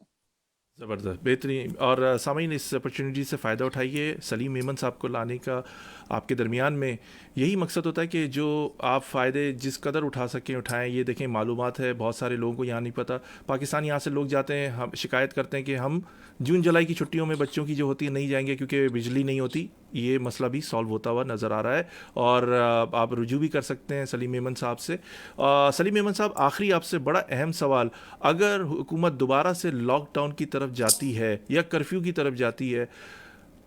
A: زبردست، بہترین. اور سامعین اس اپرچونیٹی سے فائدہ اٹھائیے. سلیم ایمن صاحب کو لانے کا آپ کے درمیان میں یہی مقصد ہوتا ہے کہ جو آپ فائدے جس قدر اٹھا سکیں اٹھائیں. یہ دیکھیں معلومات ہے، بہت سارے لوگوں کو یہاں نہیں پتہ. پاکستان یہاں سے لوگ جاتے ہیں، ہم شکایت کرتے ہیں کہ ہم جون جولائی کی چھٹیوں میں بچوں کی جو ہوتی ہے نہیں جائیں گے کیونکہ بجلی نہیں ہوتی. یہ مسئلہ بھی سالو ہوتا ہوا نظر آ رہا ہے، اور آپ رجوع بھی کر سکتے ہیں سلیم ایمن صاحب سے. سلیم ایمن صاحب، آخری آپ سے بڑا اہم سوال، اگر حکومت دوبارہ سے لاک ڈاؤن کی طرف جاتی ہے یا کرفیو کی طرف جاتی ہے،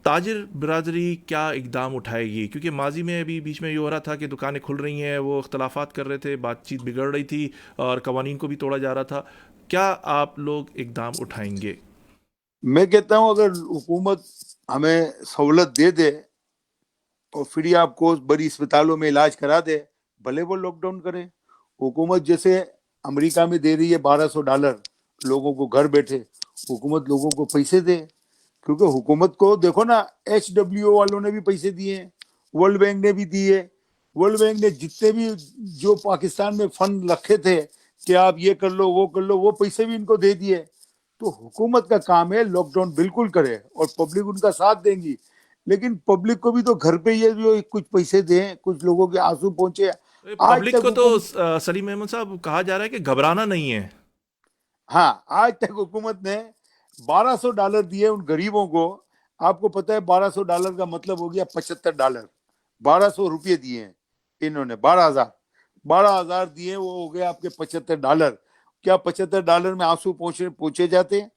A: تاجر برادری کیا اقدام اٹھائے گی؟ کیونکہ ماضی میں ابھی بیچ میں یہ ہو رہا تھا کہ دکانیں کھل رہی ہیں، وہ اختلافات کر رہے تھے، بات چیت بگڑ رہی تھی، اور قوانین کو بھی توڑا جا رہا تھا. کیا آپ لوگ اقدام اٹھائیں گے؟
E: میں کہتا ہوں اگر حکومت ہمیں سہولت دے دے اور فری آف کاسٹ بڑی اسپتالوں میں علاج کرا دے، بھلے وہ لاک ڈاؤن کریں. حکومت جیسے امریکہ میں دے رہی ہے $1200 لوگوں کو گھر بیٹھے، حکومت لوگوں کو پیسے دے. کیونکہ حکومت کو دیکھو نا، HWO والوں نے بھی پیسے دیے ہیں، ورلڈ بینک نے بھی دیے. ورلڈ بینک نے جتنے بھی جو پاکستان میں فنڈ رکھے تھے کہ آپ یہ کر لو وہ کر لو، وہ پیسے بھی ان کو دے دیے. تو حکومت کا کام ہے لاک ڈاؤن بالکل کرے، اور پبلک ان کا ساتھ دیں گی. لیکن پبلک کو بھی تو گھر پہ یہ جو کچھ پیسے دیں، کچھ لوگوں کے آنسو پہنچے. آج
A: پبلک
E: تک
A: کو تو
E: حکومت،
A: سلیم احمد صاحب کہا جا رہا ہے کہ گھبرانا نہیں ہے.
E: ہاں، آج تک حکومت نے $1200 دیے ان غریبوں کو. آپ کو پتا ہے $1200 کا مطلب ہو گیا $75. 1200 روپئے دیے ہیں انہوں نے، 12,000 دیے، وہ ہو گیا آپ کے $75. کیا $75 میں آنسو پوچھے جاتے ہیں؟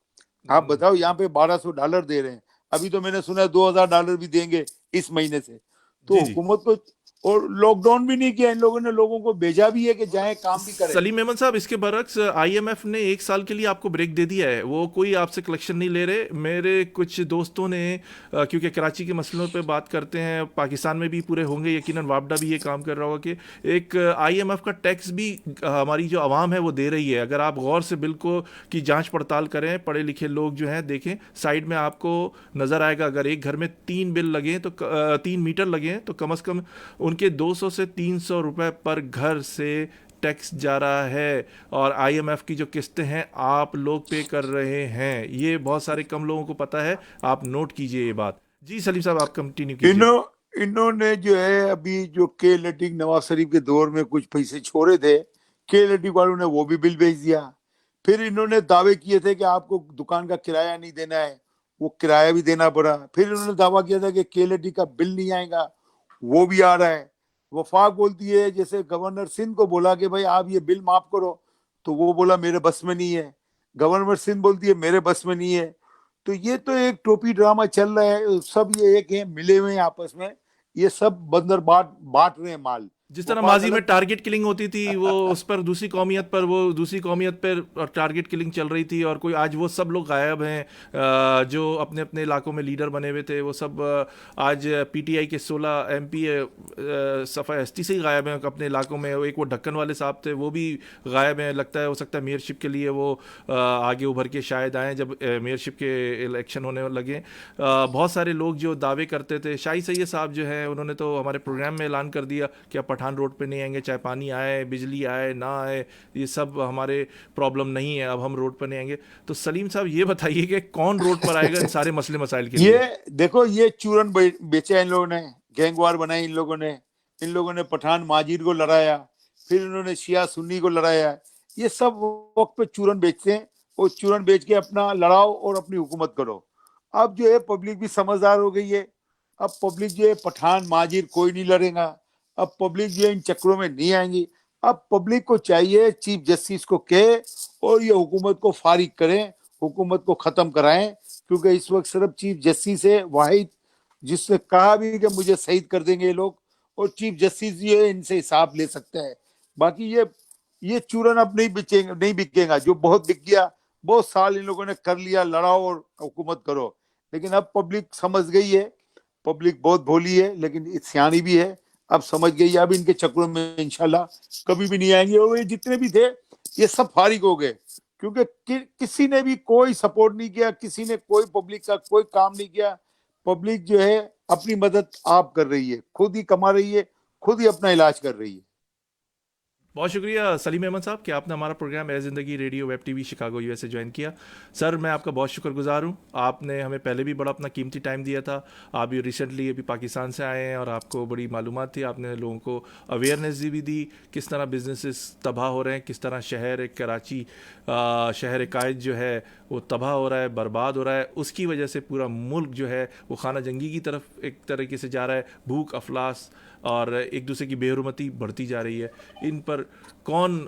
E: آپ بتاؤ، یہاں پہ $1200 دے رہے ہیں. ابھی تو میں نے سنا ہے $2000 بھی دیں گے اس مہینے سے. تو
A: جی جی.
E: حکومت کو، اور لاک ڈاؤن بھی نہیں کیا ان لوگوں نے، لوگوں کو بھیجا بھی ہے کہ جائیں کام بھی کریں.
A: سلیم احمد صاحب، اس کے برعکس آئی ایم ایف نے 1 سال کے لیے آپ کو بریک دے دیا ہے. وہ کوئی آپ سے کلیکشن نہیں لے رہے. میرے کچھ دوستوں نے کیونکہ کراچی کے مسئلوں پہ بات کرتے ہیں، پاکستان میں بھی پورے ہوں گے یقیناً، وابڈا بھی یہ کام کر رہا ہوگا کہ ایک آئی ایم ایف کا ٹیکس بھی ہماری جو عوام ہے وہ دے رہی ہے. اگر آپ غور سے بل کو کی جانچ پڑتال کریں، پڑھے لکھے لوگ جو ہیں دیکھیں، سائڈ میں آپ کو نظر آئے گا، اگر ایک گھر میں 3 بل لگیں تو 3 میٹر لگیں تو کم از کم ان کے 200 سے 300 روپے پر گھر سے ٹیکس جا رہا ہے. اور آئی ایم ایف کی جو قسطیں ہیں آپ لوگ پے کر رہے ہیں. یہ بہت سارے کم لوگوں کو پتہ ہے. آپ نوٹ کیجئے یہ بات. جی سلیم صاحب، آپ کنٹینیو کیجئے.
E: انہوں نے جو ہے ابھی جو کے لیٹنگ نواز شریف کے دور میں کچھ پیسے چھوڑے تھے، کے لیٹنگ والوں نے وہ بھی بل بھیج دیا. پھر انہوں نے دعوے کیے تھے کہ آپ کو دکان کا کرایہ نہیں دینا ہے، وہ کرایہ بھی دینا پڑا. پھر انہوں نے دعویٰ کیا تھا کہ کے لیٹنگ کا بل نہیں آئے گا، وہ بھی آ رہا ہے. وفاق بولتی ہے، جیسے گورنر سندھ کو بولا کہ بھائی آپ یہ بل معاف کرو، تو وہ بولا میرے بس میں نہیں ہے. گورنر سندھ بولتی ہے میرے بس میں نہیں ہے. تو یہ تو ایک ٹوپی ڈرامہ چل رہا ہے. سب یہ ایک ہیں، ملے ہوئے ہیں آپس میں، یہ سب بندر بانٹ رہے ہیں مال.
A: جس طرح ماضی میں ٹارگٹ کلنگ ہوتی تھی، وہ اس پر دوسری قومیت پر، وہ دوسری قومیت پر ٹارگٹ کلنگ چل رہی تھی. اور کوئی آج وہ سب لوگ غائب ہیں جو اپنے اپنے علاقوں میں لیڈر بنے ہوئے تھے. وہ سب آج پی ٹی آئی کے 16 ایم پی صفحہ ایس ٹی سے ہی غائب ہیں اپنے علاقوں میں. ایک وہ ڈھکن والے صاحب تھے، وہ بھی غائب ہیں. لگتا ہے ہو سکتا ہے میئر شپ کے لیے وہ آگے ابھر کے شاید آئیں جب میئر شپ کے الیکشن ہونے لگے. بہت سارے لوگ جو دعوے کرتے تھے، شاہی سید صاحب جو ہیں انہوں نے تو ہمارے پروگرام میں اعلان کر دیا کہ اب پٹھان روڈ پہ نہیں آئیں گے، چاہے پانی آئے، بجلی آئے، نہ آئے، یہ سب ہمارے پرابلم نہیں ہے، اب ہم روڈ پر نہیں آئیں گے. تو سلیم صاحب یہ بتائیے کہ کون روڈ پر آئے گا ان سارے مسئلے مسائل کے لیے؟
E: یہ دیکھو، یہ چورن بیچا ان لوگوں نے، گینگ وار بنائی ان لوگوں نے پٹھان مہاجر کو لڑایا، پھر انہوں نے شیعہ سنی کو لڑایا. یہ سب وقت پہ چورن بیچتے ہیں، اور چورن بیچ کے اپنا لڑاؤ اور اپنی حکومت کرو. اب جو ہے پبلک بھی سمجھدار ہو گئی ہے. اب پبلک جو ہے پٹھان مہاجر کوئی نہیں لڑے گا. اب پبلک جو ہے ان چکروں میں نہیں آئیں گی. اب پبلک کو چاہیے چیف جسٹس کو کہے اور یہ حکومت کو فارغ کریں، حکومت کو ختم کرائیں. کیونکہ اس وقت صرف چیف جسٹس ہے واحد جس نے کہا بھی کہ مجھے شہید کر دیں گے یہ لوگ، اور چیف جسٹس جو ہے ان سے حساب لے سکتا ہے. باقی یہ چورن اب نہیں بکے گا، جو بہت بک گیا. بہت سال ان لوگوں نے کر لیا، لڑاؤ اور حکومت کرو. لیکن اب پبلک سمجھ گئی ہے. پبلک بہت بھولی ہے لیکن سیانی بھی ہے، اب سمجھ گئی ہے. اب ان کے چکروں میں انشاءاللہ کبھی بھی نہیں آئیں گے. اور یہ جتنے بھی تھے یہ سب فارغ ہو گئے، کیونکہ کسی نے بھی کوئی سپورٹ نہیں کیا، کسی نے کوئی پبلک کا کوئی کام نہیں کیا. پبلک جو ہے اپنی مدد آپ کر رہی ہے، خود ہی کما رہی ہے، خود ہی اپنا علاج کر رہی ہے.
A: بہت شکریہ سلیم احمد صاحب کہ آپ نے ہمارا پروگرام اے زندگی radio web T V Chicago U S A join کیا. سر میں آپ کا بہت شکر گزار ہوں. آپ نے ہمیں پہلے بھی بڑا اپنا قیمتی ٹائم دیا تھا. آپ بھی ریسنٹلی ابھی پاکستان سے آئے ہیں اور آپ کو بڑی معلومات تھی. آپ نے لوگوں کو اویئرنیس بھی دی کس طرح بزنسز تباہ ہو رہے ہیں، کس طرح شہر کراچی، شہر قائد جو ہے وہ تباہ ہو رہا ہے، برباد ہو رہا ہے. اس کی وجہ سے پورا ملک جو ہے وہ خانہ جنگی کی طرف ایک طریقے سے جا رہا ہے. بھوک، افلاس اور ایک دوسرے کی بے حرمتی بڑھتی جا رہی ہے. ان پر کون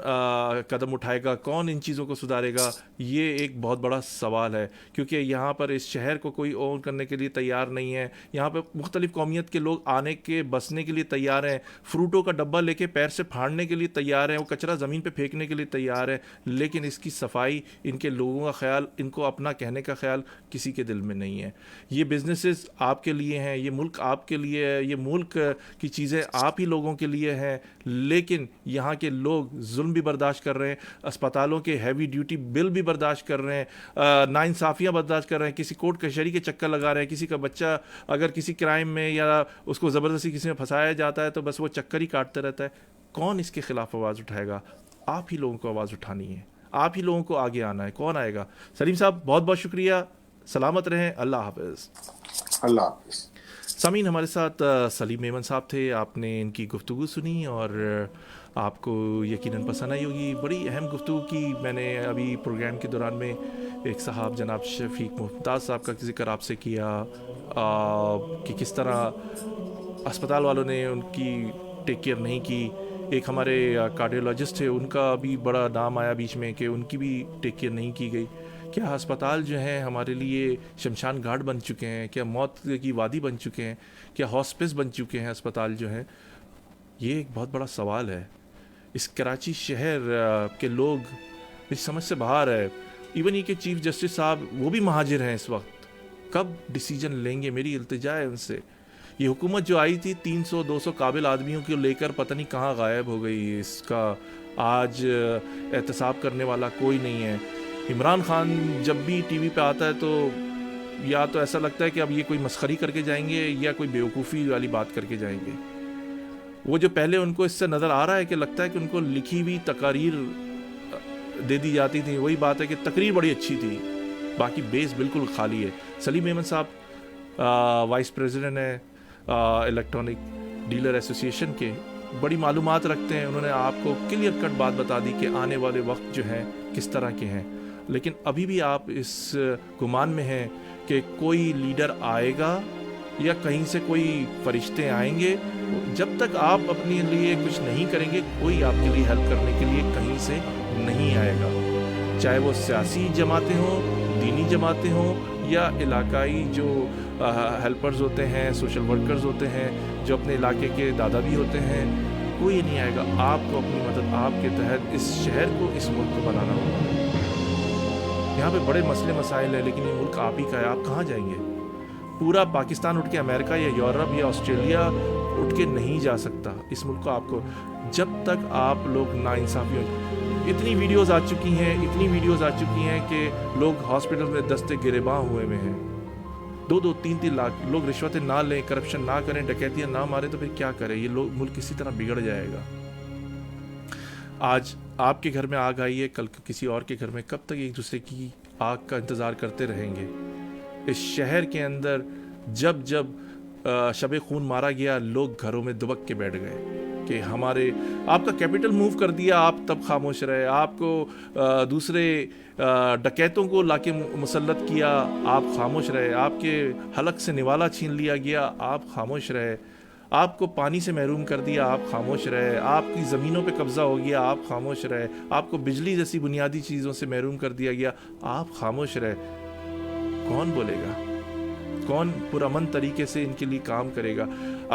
A: قدم اٹھائے گا، کون ان چیزوں کو سدھارے گا، یہ ایک بہت بڑا سوال ہے. کیونکہ یہاں پر اس شہر کو کوئی اون کرنے کے لیے تیار نہیں ہے. یہاں پہ مختلف قومیت کے لوگ آنے کے بسنے کے لیے تیار ہیں. فروٹوں کا ڈبہ لے کے پیر سے پھاڑنے کے لیے تیار ہیں، وہ کچرا زمین پہ پھینکنے کے لیے تیار ہے. لیکن اس کی صفائی، ان کے لوگوں کا خیال، ان کو اپنا کہنے کا خیال کسی کے دل میں نہیں ہے. یہ بزنسز آپ کے لیے ہیں، یہ ملک آپ کے لیے ہے، یہ ملک کی چیزیں آپ ہی لوگوں کے لیے ہیں. لیکن یہاں کے لوگ ظلم بھی برداشت کر رہے ہیں، اسپتالوں کے ہیوی ڈیوٹی بل بھی برداشت کر رہے ہیں، ناانصافیاں برداشت کر رہے ہیں، کسی کورٹ کچہری کے چکر لگا رہے ہیں. کسی کا بچہ اگر کسی کرائم میں یا اس کو زبردستی کسی میں پھنسایا جاتا ہے تو بس وہ چکر ہی کاٹتا رہتا ہے. کون اس کے خلاف آواز اٹھائے گا؟ آپ ہی لوگوں کو آواز اٹھانی ہے، آپ ہی لوگوں کو آگے آنا ہے. کون آئے گا؟ سلیم صاحب بہت بہت شکریہ. سلامت رہیں. اللہ حافظ.
E: اللہ حافظ.
A: سامعین، ہمارے ساتھ سلیم احمد صاحب تھے. آپ نے ان کی گفتگو سنی اور آپ کو یقیناً پسند آئی ہوگی. بڑی اہم گفتگو کی. میں نے ابھی پروگرام کے دوران میں ایک صاحب جناب شفیق ممتاز صاحب کا ذکر آپ سے کیا کہ کس طرح اسپتال والوں نے ان کی ٹیک کیئر نہیں کی. ایک ہمارے کارڈیولوجسٹ تھے، ان کا بھی بڑا نام آیا بیچ میں کہ ان کی بھی ٹیک کیئر نہیں کی گئی. کیا ہسپتال جو ہیں ہمارے لیے شمشان گھاٹ بن چکے ہیں؟ کیا موت کی وادی بن چکے ہیں؟ کیا ہاسپس بن چکے ہیں ہسپتال جو ہیں؟ یہ ایک بہت بڑا سوال ہے. اس کراچی شہر کے لوگ میری سمجھ سے باہر ہے. ایون یہ کہ چیف جسٹس صاحب وہ بھی مہاجر ہیں اس وقت. کب ڈیسیجن لیں گے؟ میری التجا ہے ان سے. یہ حکومت جو آئی تھی 300-200 قابل آدمیوں کو لے کر پتہ نہیں کہاں غائب ہو گئی. اس کا آج احتساب کرنے والا کوئی نہیں ہے. عمران خان جب بھی ٹی وی پہ آتا ہے تو یا تو ایسا لگتا ہے کہ اب یہ کوئی مسخری کر کے جائیں گے یا کوئی بیوقوفی والی بات کر کے جائیں گے. وہ جو پہلے ان کو اس سے نظر آ رہا ہے کہ لگتا ہے کہ ان کو لکھی ہوئی تقاریر دے دی جاتی تھی. وہی بات ہے کہ تقریر بڑی اچھی تھی, باقی بیس بالکل خالی ہے. سلیم احمد صاحب وائس پریزیڈنٹ ہیں الیکٹرانک ڈیلر ایسوسی ایشن کے, بڑی معلومات رکھتے ہیں. انہوں نے آپ کو کلیئر کٹ بات بتا دی کہ آنے والے وقت جو ہیں کس طرح کے ہیں. لیکن ابھی بھی آپ اس گمان میں ہیں کہ کوئی لیڈر آئے گا یا کہیں سے کوئی فرشتے آئیں گے. جب تک آپ اپنے لیے کچھ نہیں کریں گے کوئی آپ کے لیے ہیلپ کرنے کے لیے کہیں سے نہیں آئے گا, چاہے وہ سیاسی جماعتیں ہوں, دینی جماعتیں ہوں, یا علاقائی جو ہیلپرز ہوتے ہیں, سوشل ورکرز ہوتے ہیں, جو اپنے علاقے کے دادا بھی ہوتے ہیں. کوئی نہیں آئے گا. آپ کو اپنی مدد آپ کے تحت اس شہر کو, اس ملک کو بنانا ہوگا. یہاں پہ بڑے مسئلے مسائل ہیں لیکن یہ ملک آپ ہی کا ہے. آپ کہاں جائیں گے؟ پورا پاکستان اٹھ کے امریکہ یا یورپ یا آسٹریلیا اٹھ کے نہیں جا سکتا. اس ملک کو آپ کو, جب تک آپ لوگ ناانصافی اتنی ویڈیوز آ چکی ہیں کہ لوگ ہاسپٹل میں دستے گریباں ہوئے ہیں. 2-2, 3-3 لاکھ لوگ رشوتیں نہ لیں, کرپشن نہ کریں, ڈکیتیاں نہ ماریں تو پھر کیا کریں؟ یہ لوگ ملک اسی طرح بگڑ جائے گا. آج آپ کے گھر میں آگ آئی ہے, کل کسی اور کے گھر میں. کب تک ایک دوسرے کی آگ کا انتظار کرتے رہیں گے؟ اس شہر کے اندر جب شب خون مارا گیا لوگ گھروں میں دبک کے بیٹھ گئے کہ ہمارے آپ کا کیپٹل موو کر دیا, آپ تب خاموش رہے. آپ کو دوسرے ڈکیتوں کو لا کے مسلط کیا, آپ خاموش رہے. آپ کے حلق سے نوالا چھین لیا گیا, آپ خاموش رہے. آپ کو پانی سے محروم کر دیا, آپ خاموش رہے. آپ کی زمینوں پہ قبضہ ہو گیا, آپ خاموش رہے. آپ کو بجلی جیسی بنیادی چیزوں سے محروم کر دیا گیا, آپ خاموش رہے. کون بولے گا؟ کون پرامن طریقے سے ان کے لیے کام کرے گا؟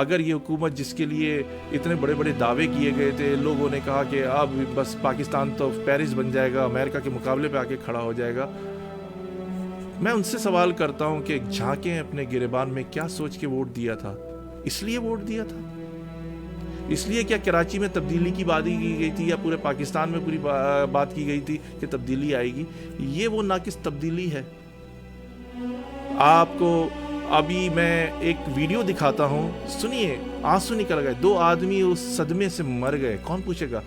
A: اگر یہ حکومت جس کے لیے اتنے بڑے بڑے دعوے کیے گئے تھے, لوگوں نے کہا کہ اب بس پاکستان تو پیرس بن جائے گا, امریکہ کے مقابلے پہ آ کے کھڑا ہو جائے گا, میں ان سے سوال کرتا ہوں کہ جھانکیں اپنے گریبان میں کیا سوچ کے ووٹ دیا تھا؟ اس لیے ووٹ دیا تھا؟ اس لیے کیا کراچی میں تبدیلی کی بات کی گئی تھی یا پورے پاکستان میں پوری بات کی گئی تھی کہ تبدیلی آئے گی؟ یہ وہ ناقص تبدیلی ہے. آپ کو ابھی میں ایک ویڈیو دکھاتا ہوں, سنیے. آنسو نکل گئے, 2 آدمی اس صدمے سے مر گئے. کون پوچھے گا؟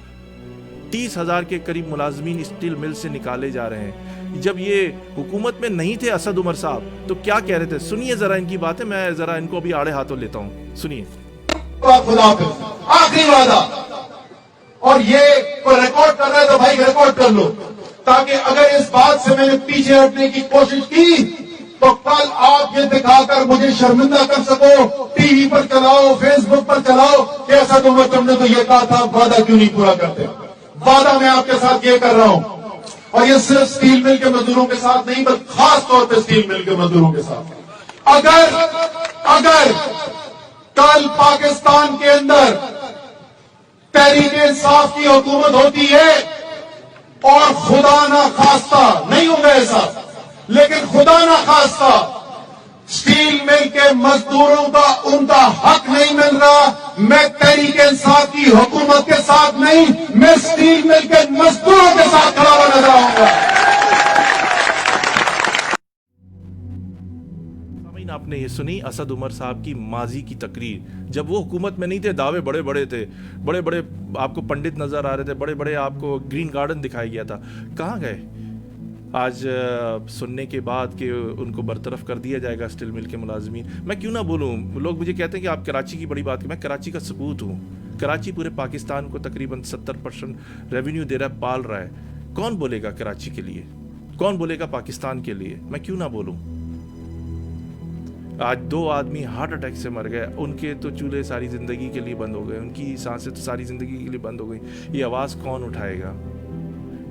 A: 30,000 کے قریب ملازمین اسٹیل مل سے نکالے جا رہے ہیں. جب یہ حکومت میں نہیں تھے اسد عمر صاحب تو کیا کہہ رہے تھے؟ سنیے ذرا ان کی باتیں. میں ذرا ان کو بھی آڑے ہاتھوں لیتا ہوں, سنیے.
F: خدا حافظ, آخری وعدہ. اور یہ کوئی ریکارڈ کر رہا ہے تو بھائی ریکارڈ کر لو, تاکہ اگر اس بات سے میں نے پیچھے ہٹنے کی کوشش کی تو کل آپ یہ دکھا کر مجھے شرمندہ کر سکو, ٹی وی پر چلاؤ, فیس بک پر چلاؤ کہ اسد عمر تم نے تو یہ کہا تھا, وعدہ کیوں نہیں پورا کرتے؟ وعدہ میں آپ کے ساتھ یہ کر رہا ہوں, اور یہ صرف اسٹیل مل کے مزدوروں کے ساتھ نہیں بلکہ خاص طور پہ اسٹیل مل کے مزدوروں کے ساتھ. اگر کل پاکستان کے اندر تحریک انصاف کی حکومت ہوتی ہے اور خدا نہ خواستہ, نہیں ہوگا ایسا, لیکن خدا نہ خواستہ اسٹیل مل کے مزدوروں کا ان کا حق نہیں مل رہا, میں تحریک انصاف کی حکومت کے ساتھ نہیں, میں اسٹیل مل کے مزدوروں کے ساتھ کھڑا ہوا نظر آؤں گا.
A: آپ نے یہ سنی اسد عمر صاحب کی ماضی کی تقریر. جب وہ حکومت میں نہیں تھے دعوے بڑے بڑے تھے, بڑے بڑے آپ کو پنڈت نظر آ رہے تھے, بڑے بڑے آپ کو گرین گارڈن دکھایا گیا تھا. کہاں گئے؟ آج سننے کے بعد کہ ان کو برطرف کر دیا جائے گا اسٹیل مل کے ملازمین. میں کیوں نہ بولوں؟ لوگ مجھے کہتے ہیں کہ آپ کراچی کی بڑی بات کریں. میں کراچی کا ثبوت ہوں. کراچی پورے پاکستان کو تقریباً 70% ریونیو دے رہا ہے, پال رہا ہے. کون بولے گا کراچی کے لیے؟ کون بولے گا پاکستان کے لیے؟ میں کیوں نہ بولوں؟ آج 2 آدمی ہارٹ اٹیک سے مر گئے, ان کے تو چولہے ساری زندگی کے لیے بند ہو گئے, ان کی سانسیں تو ساری زندگی کے لیے بند ہو گئی. یہ آواز کون اٹھائے گا؟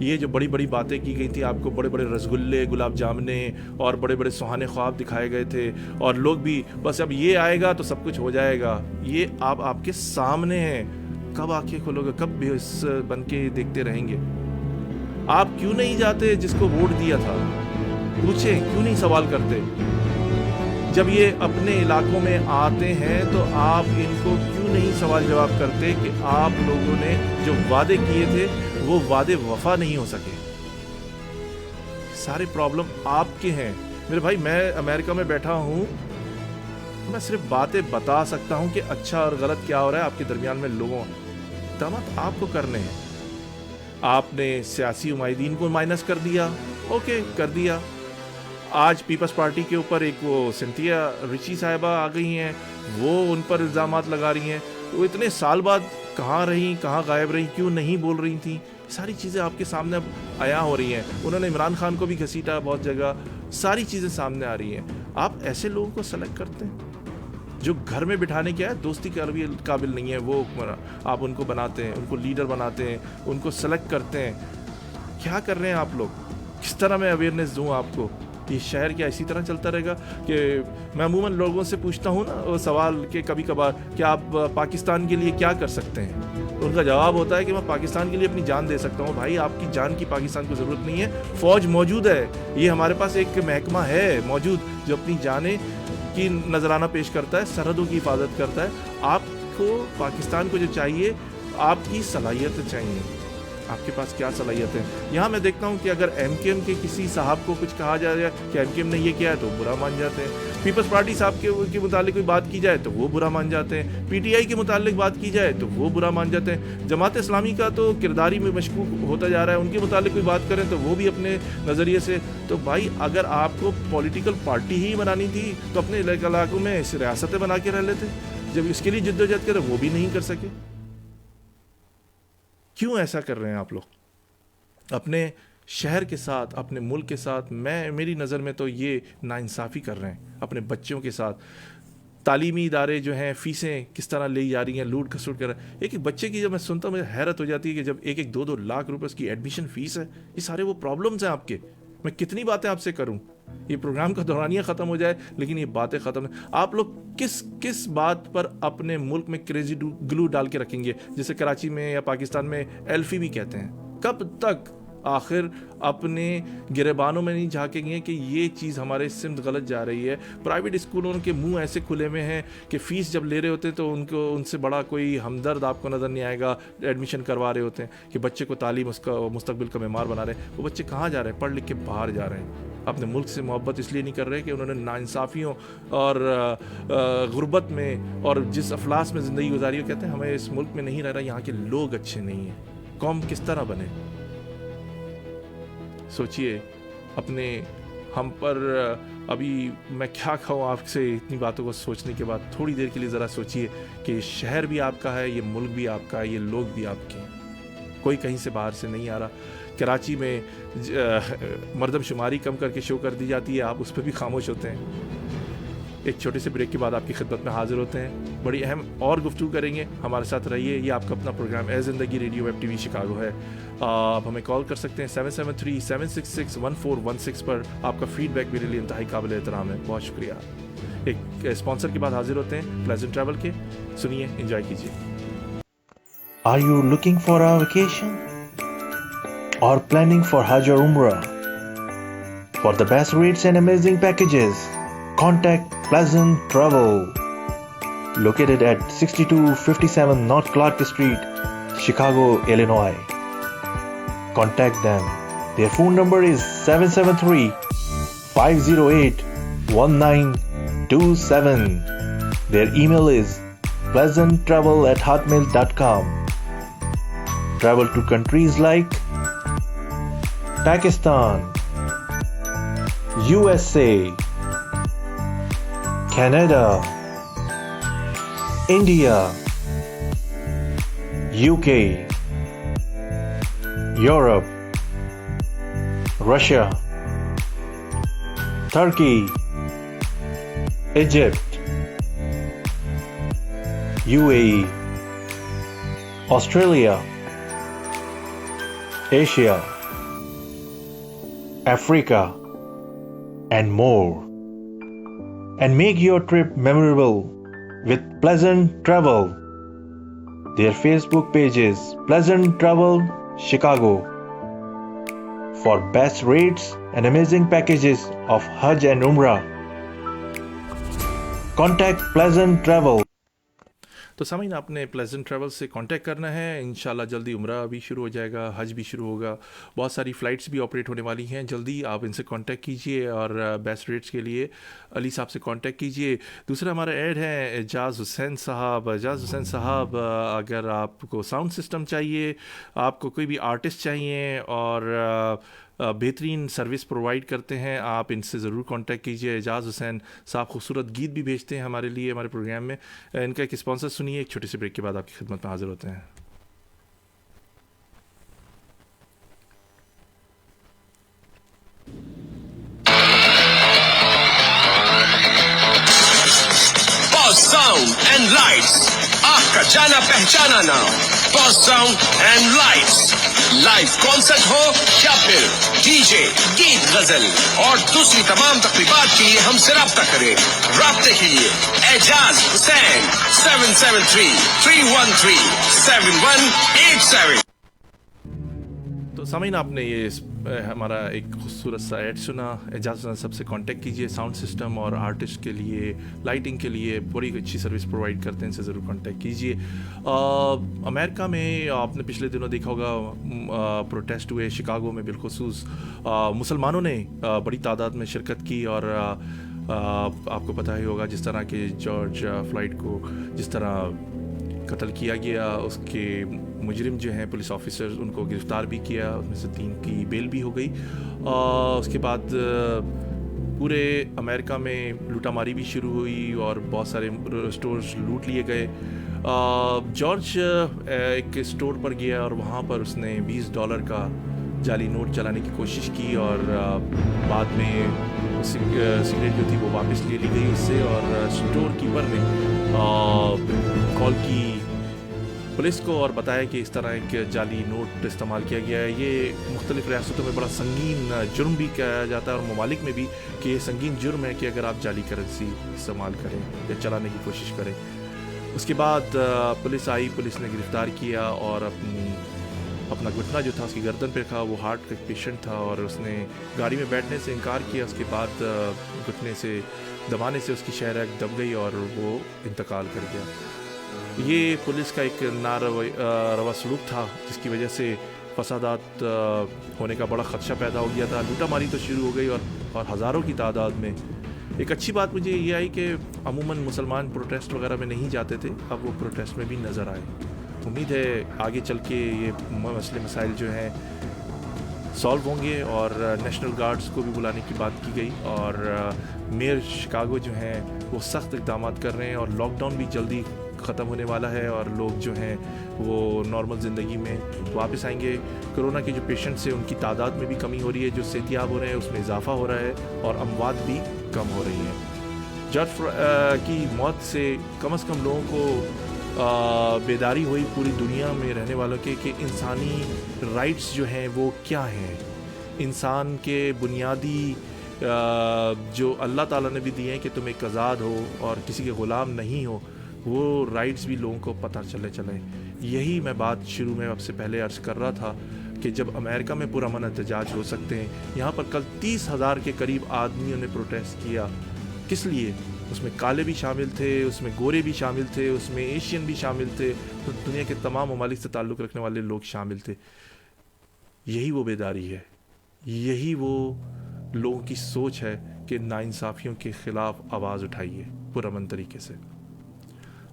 A: یہ جو بڑی بڑی باتیں کی گئی تھیں، آپ کو بڑے بڑے رسگلے، گلاب جامنے اور بڑے بڑے سہانے خواب دکھائے گئے تھے، اور لوگ بھی بس اب یہ آئے گا تو سب کچھ ہو جائے گا. یہ آپ کے سامنے ہیں. کب آنکھیں کھولو گے؟ کب بھی اس بن کے دیکھتے رہیں گے؟ آپ کیوں نہیں جاتے جس کو ووٹ دیا تھا؟ پوچھیں، کیوں نہیں سوال کرتے؟ جب یہ اپنے علاقوں میں آتے ہیں تو آپ ان کو کیوں نہیں سوال جواب کرتے کہ آپ لوگوں نے جو وعدے کیے تھے وہ وعدے وفا نہیں ہو سکے؟ سارے پرابلم آپ کے ہیں میرے بھائی. میں امریکہ میں بیٹھا ہوں، میں صرف باتیں بتا سکتا ہوں کہ اچھا اور غلط کیا ہو رہا ہے آپ کے درمیان میں. لوگوں اقدامات آپ کو کرنے ہیں. آپ نے سیاسی عمائدین کو مائنس کر دیا، اوکے کر دیا. آج پیپلز پارٹی کے اوپر ایک وہ سنتھیا رچی صاحبہ آ گئی ہیں، وہ ان پر الزامات لگا رہی ہیں. وہ اتنے سال بعد کہاں رہیں، کہاں غائب رہیں، کیوں نہیں بول رہی تھیں؟ ساری چیزیں آپ کے سامنے اب عیاں ہو رہی ہیں. انہوں نے عمران خان کو بھی گھسیٹا بہت جگہ. ساری چیزیں سامنے آ رہی ہیں. آپ ایسے لوگوں کو سلیکٹ کرتے ہیں جو گھر میں بٹھانے کے دوستی کے قابل نہیں ہے، وہ آپ ان کو بناتے ہیں، ان کو لیڈر بناتے ہیں، ان کو سلیکٹ کرتے ہیں. کیا کر رہے ہیں آپ لوگ؟ کس طرح میں اویئرنیس دوں آپ کو؟ یہ شہر کیا اسی طرح چلتا رہے گا؟ کہ میں عموماً لوگوں سے پوچھتا ہوں نا وہ سوال کہ کبھی کبھار کہ آپ پاکستان کے لیے کیا کر سکتے ہیں؟ ان کا جواب ہوتا ہے کہ میں پاکستان کے لیے اپنی جان دے سکتا ہوں. بھائی آپ کی جان کی پاکستان کو ضرورت نہیں ہے. فوج موجود ہے، یہ ہمارے پاس ایک محکمہ ہے موجود جو اپنی جانیں کی نذرانہ پیش کرتا ہے، سرحدوں کی حفاظت کرتا ہے. آپ کو پاکستان کو جو چاہیے آپ کی صلاحیت چاہیے. آپ کے پاس کیا صلاحیت ہے؟ یہاں میں دیکھتا ہوں کہ اگر ایم کیو ایم کے کسی صاحب کو کچھ کہا جائے کہ ایم کیو ایم نے یہ کیا ہے تو برا مان جاتے ہیں. پیپلز پارٹی صاحب کے متعلق کوئی بات کی جائے تو وہ برا مان جاتے ہیں. پی ٹی آئی کے متعلق بات کی جائے تو وہ برا مان جاتے ہیں. جماعت اسلامی کا تو کرداری میں مشکوک ہوتا جا رہا ہے، ان کے متعلق کوئی بات کریں تو وہ بھی اپنے نظریے سے. تو بھائی اگر آپ کو پولیٹیکل پارٹی ہی بنانی تھی تو اپنے علاقوں میں ریاستیں بنا کے رہ لیتے. جب اس کے لیے جدوجہد کرے وہ بھی نہیں کر سکے. کیوں ایسا کر رہے ہیں آپ لوگ اپنے شہر کے ساتھ، اپنے ملک کے ساتھ؟ میری نظر میں تو یہ ناانصافی کر رہے ہیں اپنے بچوں کے ساتھ. تعلیمی ادارے جو ہیں فیسیں کس طرح لی جا رہی ہیں، لوٹ کھسوٹ کر رہے ہیں. ایک بچے کی جب میں سنتا ہوں مجھے حیرت ہو جاتی ہے کہ جب 1-2 لاکھ روپے اس کی ایڈمیشن فیس ہے. یہ سارے وہ پرابلمز ہیں آپ کے. میں کتنی باتیں آپ سے کروں، یہ پروگرام کا دورانیہ ختم ہو جائے لیکن یہ باتیں ختم نہیں. آپ لوگ کس بات پر اپنے ملک میں کریزی گلو ڈال کے رکھیں گے، جسے کراچی میں یا پاکستان میں ایلفی بھی کہتے ہیں؟ کب تک آخر اپنے گریبانوں میں نہیں جھانکیں گے کہ یہ چیز ہمارے سمت غلط جا رہی ہے؟ پرائیویٹ اسکولوں کے منہ ایسے کھلے ہوئے ہیں کہ فیس جب لے رہے ہوتے ہیں تو ان سے بڑا کوئی ہمدرد آپ کو نظر نہیں آئے گا. ایڈمیشن کروا رہے ہوتے ہیں کہ بچے کو تعلیم اس کا مستقبل کا معمار بنا رہے ہیں. وہ بچے کہاں جا رہے ہیں؟ پڑھ لکھ کے باہر جا رہے ہیں. اپنے ملک سے محبت اس لیے نہیں کر رہے کہ انہوں نے ناانصافیوں اور غربت میں اور جس افلاس میں زندگی گزاری ہو کہتے ہیں ہمیں اس ملک میں نہیں رہ رہا، یہاں کے لوگ اچھے نہیں ہیں. قوم کس طرح بنے؟ سوچئے اپنے ہم پر. ابھی میں کیا کہوں آپ سے اتنی باتوں کو سوچنے کے بعد؟ تھوڑی دیر کے لیے ذرا سوچئے کہ شہر بھی آپ کا ہے، یہ ملک بھی آپ کا ہے، یہ لوگ بھی آپ کے ہیں. کوئی کہیں سے باہر سے نہیں آ رہا. کراچی میں مردم شماری کم کر کے شو کر دی جاتی ہے، آپ اس پہ بھی خاموش ہوتے ہیں. ایک چھوٹے سے بریک کے بعد آپ کی خدمت میں حاضر ہوتے ہیں. بڑی اہم اور گفتگو کریں گے، ہمارے ساتھ رہیے. یہ آپ کا اپنا پروگرام اے زندگی radio web T V Chicago ہے. آپ ہمیں کال کر سکتے ہیں 773-766-1416 پر. آپ کا فیڈ بیک میرے لیے انتہائی قابل احترام ہے. بہت شکریہ. ایک اسپانسر کے بعد حاضر ہوتے ہیں پلیزنٹ ٹریول کے. سنیے، انجوائے کیجیے.
G: Are you looking for a vacation or planning for Hajj or Umrah? For the best rates and amazing packages, contact Pleasant Travel. Located at 6257 North Clark Street, Chicago, Illinois. Contact them. Their phone number is 773-508-1927. Their email is pleasanttravel@hotmail.com. Travel to countries like Pakistan, USA, Canada, India, UK, Europe, Russia, Turkey, Egypt, UAE, Australia, Asia, Africa, and more. And make your trip memorable with Pleasant Travel. Their Facebook page is Pleasant Travel Chicago. For best rates and amazing packages of Hajj and Umrah, contact Pleasant Travel.
A: تو سامعین آپ نے pleasant travel سے contact کرنا ہے. انشاءاللہ جلدی عمرہ بھی شروع ہو جائے گا, حج بھی شروع ہوگا, بہت ساری فلائٹس بھی آپریٹ ہونے والی ہیں. جلدی آپ ان سے کانٹیکٹ کیجئے اور بیسٹ ریٹس کے لیے علی صاحب سے کانٹیکٹ کیجئے. دوسرا ہمارا ایڈ ہے اعجاز حسین صاحب. اعجاز حسین صاحب, اگر آپ کو ساؤنڈ سسٹم چاہیے, آپ کو کوئی بھی آرٹسٹ چاہیے اور بہترین سروس پرووائڈ کرتے ہیں, آپ ان سے ضرور کانٹیکٹ کیجئے. اعجاز حسین صاحب خوبصورت گیت بھی بھیجتے ہیں ہمارے لیے ہمارے پروگرام میں. ان کا ایک اسپانسر سنیے, ایک چھوٹے سے بریک کے بعد آپ کی خدمت میں حاضر ہوتے ہیں.
H: Sound and lights, آپ کا جانا پہچانا نام. Pause sound and lights, live concert ہو یا پھر ڈی جے, گیت, غزل اور دوسری تمام تقریبات کے لیے ہم سے رابطہ کریں. رابطے کے لیے اعجاز حسین 773-313-7187.
A: تو سامعین آپ نے یہ ہمارا ایک خوبصورت سا ایڈ سنا. اعجاز حسین سب سے کانٹیکٹ کیجئے. ساؤنڈ سسٹم اور آرٹسٹ کے لیے, لائٹنگ کے لیے بڑی اچھی سروس پرووائڈ کرتے ہیں, ان سے ضرور کانٹیکٹ کیجئے. امریکہ میں آپ نے پچھلے دنوں دیکھا ہوگا پروٹیسٹ ہوئے شکاگو میں, بالخصوص مسلمانوں نے بڑی تعداد میں شرکت کی. اور آپ کو پتہ ہی ہوگا جس طرح کہ جارج فلائیڈ کو جس طرح قتل کیا گیا, اس کے مجرم جو ہیں پولیس آفیسرز ان کو گرفتار بھی کیا, اس میں سے 3 کی بیل بھی ہو گئی. اس کے بعد پورے امریکہ میں لوٹا ماری بھی شروع ہوئی اور بہت سارے اسٹورز لوٹ لیے گئے. جارج ایک اسٹور پر گیا اور وہاں پر اس نے $20 کا جعلی نوٹ چلانے کی کوشش کی, اور بعد میں سگریٹ جو تھی وہ واپس لے لی گئی اس سے. اور اسٹور کیپر نے کال کی پولیس کو اور بتایا کہ اس طرح ایک جعلی نوٹ استعمال کیا گیا ہے. یہ مختلف ریاستوں میں بڑا سنگین جرم بھی کیا جاتا ہے, اور ممالک میں بھی کہ یہ سنگین جرم ہے کہ اگر آپ جعلی کرنسی استعمال کریں یا چلانے کی کوشش کریں. اس کے بعد پولیس آئی, پولیس نے گرفتار کیا اور اپنا گھٹنا جو تھا اس کی گردن پہ تھا, وہ ہارٹ کا ایک پیشنٹ تھا, اور اس نے گاڑی میں بیٹھنے سے انکار کیا. اس کے بعد گھٹنے سے دبانے سے اس کی شہرک دب گئی اور وہ انتقال کر گیا. یہ پولیس کا ایک ناروا سلوک تھا جس کی وجہ سے فسادات ہونے کا بڑا خدشہ پیدا ہو گیا تھا. لوٹا ماری تو شروع ہو گئی اور ہزاروں کی تعداد میں. ایک اچھی بات مجھے یہ آئی کہ عموماً مسلمان پروٹیسٹ وغیرہ میں نہیں جاتے تھے, اب وہ پروٹیسٹ میں بھی نظر آئے. امید ہے آگے چل کے یہ مسئلے مسائل جو ہیں سالو ہوں گے. اور نیشنل گارڈز کو بھی بلانے کی بات کی گئی, اور میئر شکاگو جو ہیں وہ سخت اقدامات کر رہے ہیں, اور لاک ڈاؤن بھی جلدی ختم ہونے والا ہے, اور لوگ جو ہیں وہ نارمل زندگی میں واپس آئیں گے. کرونا کے جو پیشنٹس ہیں ان کی تعداد میں بھی کمی ہو رہی ہے, جو صحتیاب ہو رہے ہیں اس میں اضافہ ہو رہا ہے, اور اموات بھی کم ہو رہی ہیں. جارج کی موت سے کم از کم لوگوں کو بیداری ہوئی پوری دنیا میں رہنے والوں کے کہ انسانی رائٹس جو ہیں وہ کیا ہیں. انسان کے بنیادی جو اللہ تعالیٰ نے بھی دیے ہیں کہ تم ایک آزاد ہو اور کسی کے غلام نہیں ہو, وہ رائٹس بھی لوگوں کو پتہ چلیں. یہی میں بات شروع میں اب سے پہلے عرض کر رہا تھا کہ جب امریکہ میں پرامن احتجاج ہو سکتے ہیں, یہاں پر کل 30,000 کے قریب آدمیوں نے پروٹیسٹ کیا. کس لیے؟ اس میں کالے بھی شامل تھے, اس میں گورے بھی شامل تھے, اس میں ایشین بھی شامل تھے, دنیا کے تمام ممالک سے تعلق رکھنے والے لوگ شامل تھے. یہی وہ بیداری ہے, یہی وہ لوگوں کی سوچ ہے کہ ناانصافیوں کے خلاف آواز اٹھائیے پرامن طریقے سے.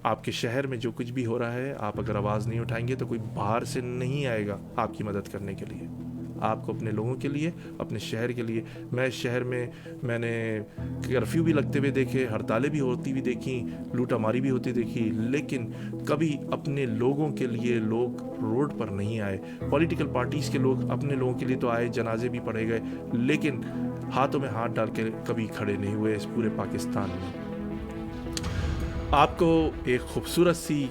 A: آپ کے شہر میں جو کچھ بھی ہو رہا ہے, آپ اگر آواز نہیں اٹھائیں گے تو کوئی باہر سے نہیں آئے گا آپ کی مدد کرنے کے لیے. آپ کو اپنے لوگوں کے لیے, اپنے شہر کے لیے. میں شہر میں نے کرفیو بھی لگتے ہوئے دیکھے, ہڑتالیں بھی ہوتی ہوئی دیکھیں, لوٹا ماری بھی ہوتی دیکھی, لیکن کبھی اپنے لوگوں کے لیے لوگ روڈ پر نہیں آئے. پولیٹیکل پارٹیز کے لوگ اپنے لوگوں کے لیے تو آئے, جنازے بھی پڑھے گئے, لیکن ہاتھوں میں ہاتھ ڈال کے کبھی کھڑے نہیں ہوئے اس پورے پاکستان میں. آپ کو ایک خوبصورت سی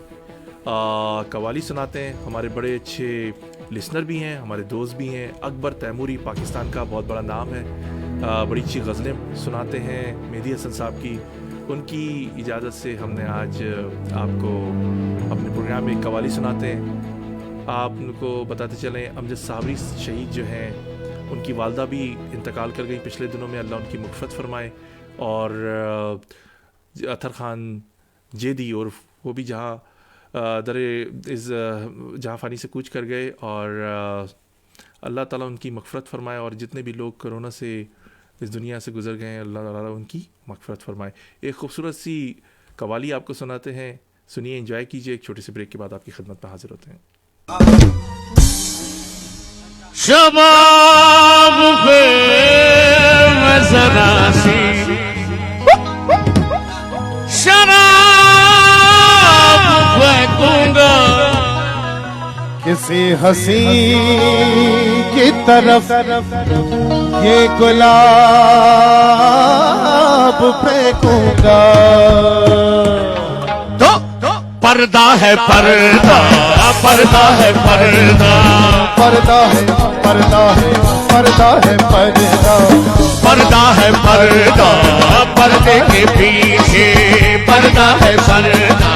A: قوالی سناتے ہیں. ہمارے بڑے اچھے لسنر بھی ہیں, ہمارے دوست بھی ہیں. اکبر تیموری پاکستان کا بہت بڑا نام ہے, بڑی اچھی غزلیں سناتے ہیں. مہدی حسن صاحب ان کی اجازت سے ہم نے آج آپ کو اپنے پروگرام میں ایک قوالی سناتے ہیں. آپ ان کو بتاتے چلیں امجد صابری شہید جو ہیں, ان کی والدہ بھی انتقال کر گئی پچھلے دنوں میں, اللہ ان کی مغفرت فرمائے. اور اطہر خان جیدی اور وہ بھی جہاں جہاں فانی سے کوچ کر گئے, اور اللہ تعالیٰ ان کی مغفرت فرمائے. اور جتنے بھی لوگ کرونا سے اس دنیا سے گزر گئے ہیں, اللہ تعالیٰ ان کی مغفرت فرمائے. ایک خوبصورت سی قوالی آپ کو سناتے ہیں, سنیے, انجوائے کیجیے. ایک چھوٹے سے بریک کے بعد آپ کی خدمت میں حاضر ہوتے ہیں.
H: شباب پہ میں ذرا سی شراب پھینکوں گا,
D: کسی ہنسی کی طرف یہ گلاب پھینکوں گا.
H: پردہ ہے پردہ, پردہ ہے پردہ,
D: پردہ ہے پردہ ہے پردہ ہے پردہ,
H: پردہ ہے پردہ, پردے کے پیچھے پردہ ہے پردہ,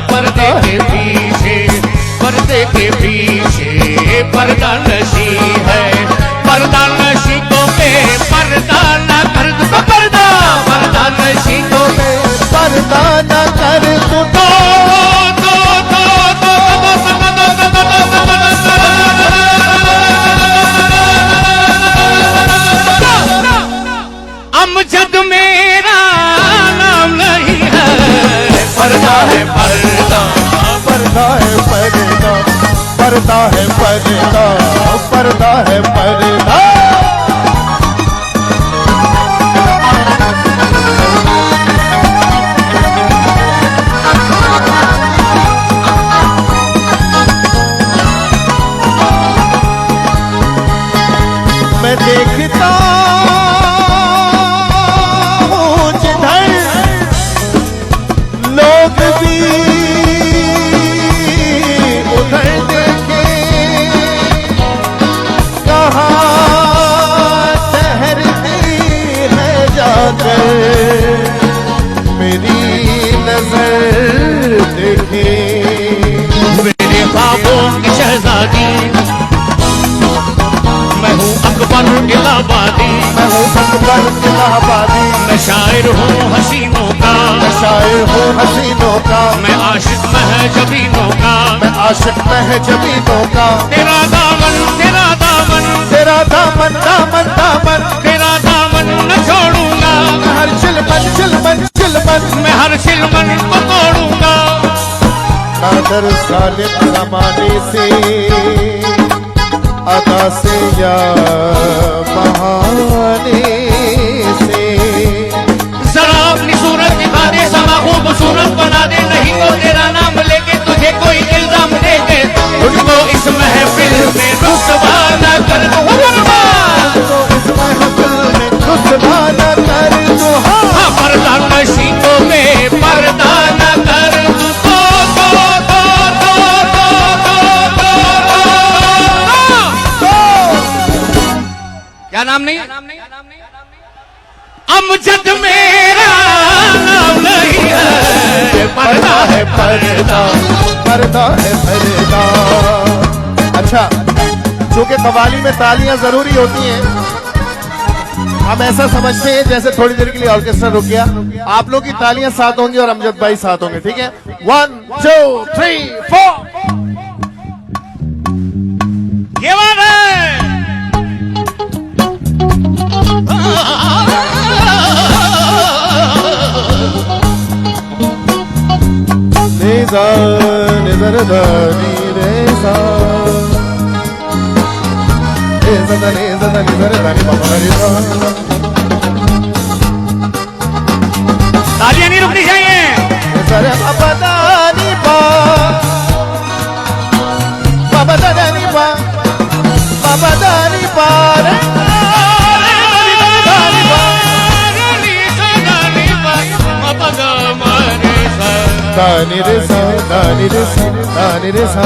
H: پردے کے پیچھے, پردے کے پیچھے پردہ نشی ہے. پردہ نشی کو بے پردہ نہ کر دو, پردہ پردہ نشی کو بے
D: پردہ نہ کر تو
H: امجد میرا نام نہیں ہے. پردہ ہے پردہ,
D: پردہ ہے پردہ, پردہ ہے پردہ, پردہ ہے پردہ. میں دیکھتا ہوں جدھر لوگ بھی ادھر دیکھیں, کہاں ٹہرتی ہے جا کر میری نظر دیکھیں.
H: میرے خوابوں کی شہزادی میں ہوں اکبر الہ آبادی,
D: میں ہوں اکبر الہ آبادی,
H: میں شاعر ہوں حسینوں کا,
D: میں شاعر ہوں حسینوں کا,
H: میں عاشق مہجبینوں کا,
D: میں عاشق مہجبینوں کا.
H: تیرا دامن تیرا دامن
D: تیرا دامن دامن دامن,
H: تیرا دامن نہ چھوڑوں گا.
D: میں ہر چلمن چلمن چلمن,
H: میں ہر چلمن کو توڑوں گا.
D: نادر ظالم زمانے سے ادا سے یا بہانے سے,
H: ذرا اپنی صورت دکھا دے, سما خوبصورت بنا دے, نہیں تو تیرا نام لے کے تجھے کوئی الزام دے کے تجھ کو اس محفل میں رسوا نہ کر دو.
D: تو اس محفل میں رسوا نہ کر دو.
H: پردہ نشی کو بے پردہ نہ کر دو. کیا نام نہیں, امجد میرا نام نہیں ہے. پردہ ہے پردہ,
D: پردہ ہے پردہ. اچھا, چونکہ قوالی میں تالیاں ضروری ہوتی ہیں, ہم ایسا سمجھتے ہیں جیسے تھوڑی دیر کے لیے آرکیسٹرا رک گیا, آپ لوگ کی تالیاں ساتھ ہوں گی اور امجد بھائی ساتھ ہوں گے, ٹھیک ہے؟ 1 2 3 4.
H: یہ بات ہے.
D: نیزا نظر دانی ریزا, نیزا دانی نظر دانی بابا ریزا.
H: تالیاں نہیں رکنی چاہیے.
D: نظر ابدانی با, بابا دانی با, بابا دانی با رے, دانی رسا, دانی رسا, دانی رسا.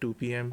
A: 2 PM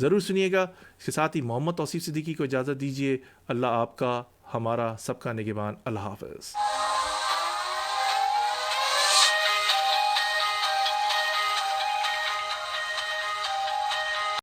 A: ضرور سنیے گا. اس کے ساتھ ہی محمد توصیف صدیقی کو اجازت دیجیے. اللہ آپ کا ہمارا سب کا نگہبان. اللہ حافظ.